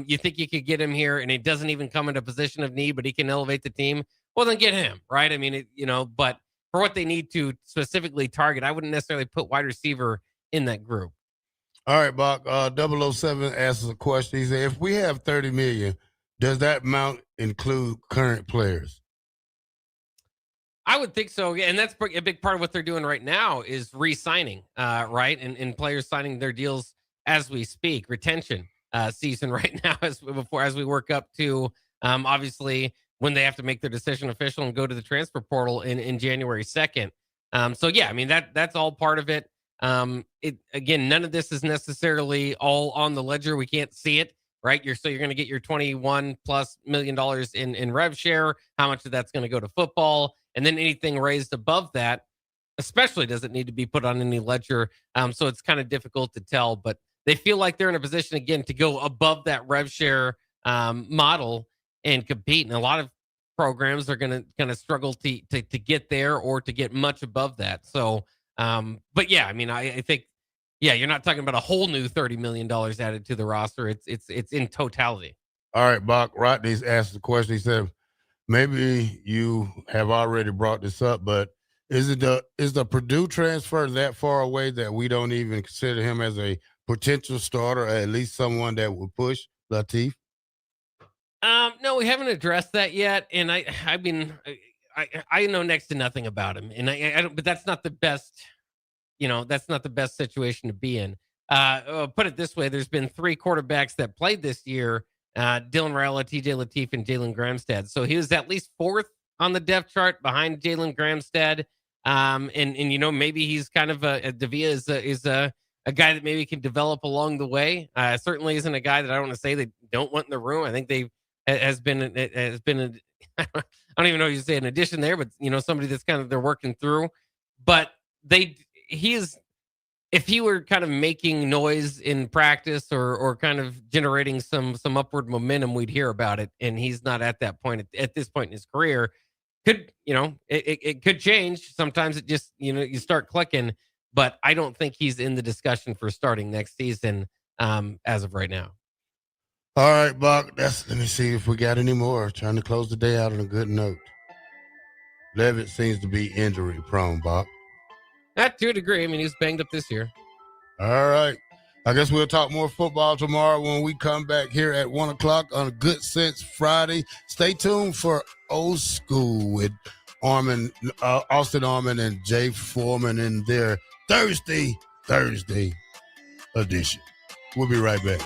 you think you could get him here, and it doesn't even come into a position of need, but he can elevate the team. Well, then get him, right? I mean, but for what they need to specifically target, I wouldn't necessarily put wide receiver in that group. All right, Bock. 007 asks a question. He said, if we have $30 million, does that amount include current players? I would think so. Yeah, and that's a big part of what they're doing right now is re-signing, right? And players signing their deals as we speak. Retention season right now as we work up to obviously when they have to make their decision official and go to the transfer portal in January 2nd. So yeah, I mean that's all part of it. Again, none of this is necessarily all on the ledger. We can't see it, right? You're going to get your $21+ million in rev share. How much of that's going to go to football, and then anything raised above that, especially doesn't need to be put on any ledger. So it's kind of difficult to tell, but they feel like they're in a position again to go above that rev share model and compete. And a lot of programs are going to kind of struggle to get there or to get much above that. So, but yeah, I mean, I think, yeah, you're not talking about a whole new $30 million added to the roster. It's in totality. All right, Bock. Rodney's asked the question. He said, maybe you have already brought this up, but is the Purdue transfer that far away that we don't even consider him as a potential starter, or at least someone that would push Latif? No, we haven't addressed that yet. And I mean, I know next to nothing about him, and I don't, but that's not the best, that's not the best situation to be in. Put it this way. There's been 3 quarterbacks that played this year, Dylan Raiola, TJ Latif, and Jalen Gramstad. So he was at least 4th on the depth chart behind Jalen Gramstad. And maybe he's kind of Davia is a guy that maybe can develop along the way. Certainly isn't a guy that I don't want to say they don't want in the room. I think has been I don't even know if you say an addition there, but somebody that's kind of they're working through. But if he were kind of making noise in practice or kind of generating some upward momentum, we'd hear about it. And he's not at that point at this point in his career. It could change. Sometimes it just, you start clicking, but I don't think he's in the discussion for starting next season as of right now. All right, Bock. Let me see if we got any more. Trying to close the day out on a good note. Levitt seems to be injury prone, Bock. To a degree. I mean, he's banged up this year. All right. I guess we'll talk more football tomorrow when we come back here at 1 o'clock on Good Sense Friday. Stay tuned for Old School with Austin Arman and Jay Foreman in their Thursday edition. We'll be right back.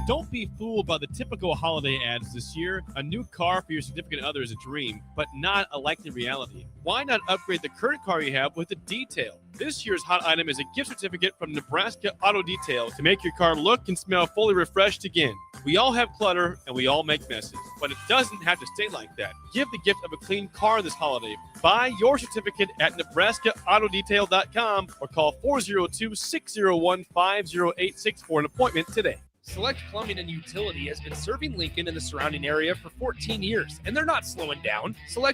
Don't be fooled by the typical holiday ads this year. A new car for your significant other is a dream, but not a likely reality. Why not upgrade the current car you have with a detail? This year's hot item is a gift certificate from Nebraska Auto Detail to make your car look and smell fully refreshed again. We all have clutter and we all make messes, but it doesn't have to stay like that. Give the gift of a clean car this holiday. Buy your certificate at NebraskaAutoDetail.com or call 402-601-5086 for an appointment today. Select Plumbing and Utility has been serving Lincoln and the surrounding area for 14 years, and they're not slowing down. Select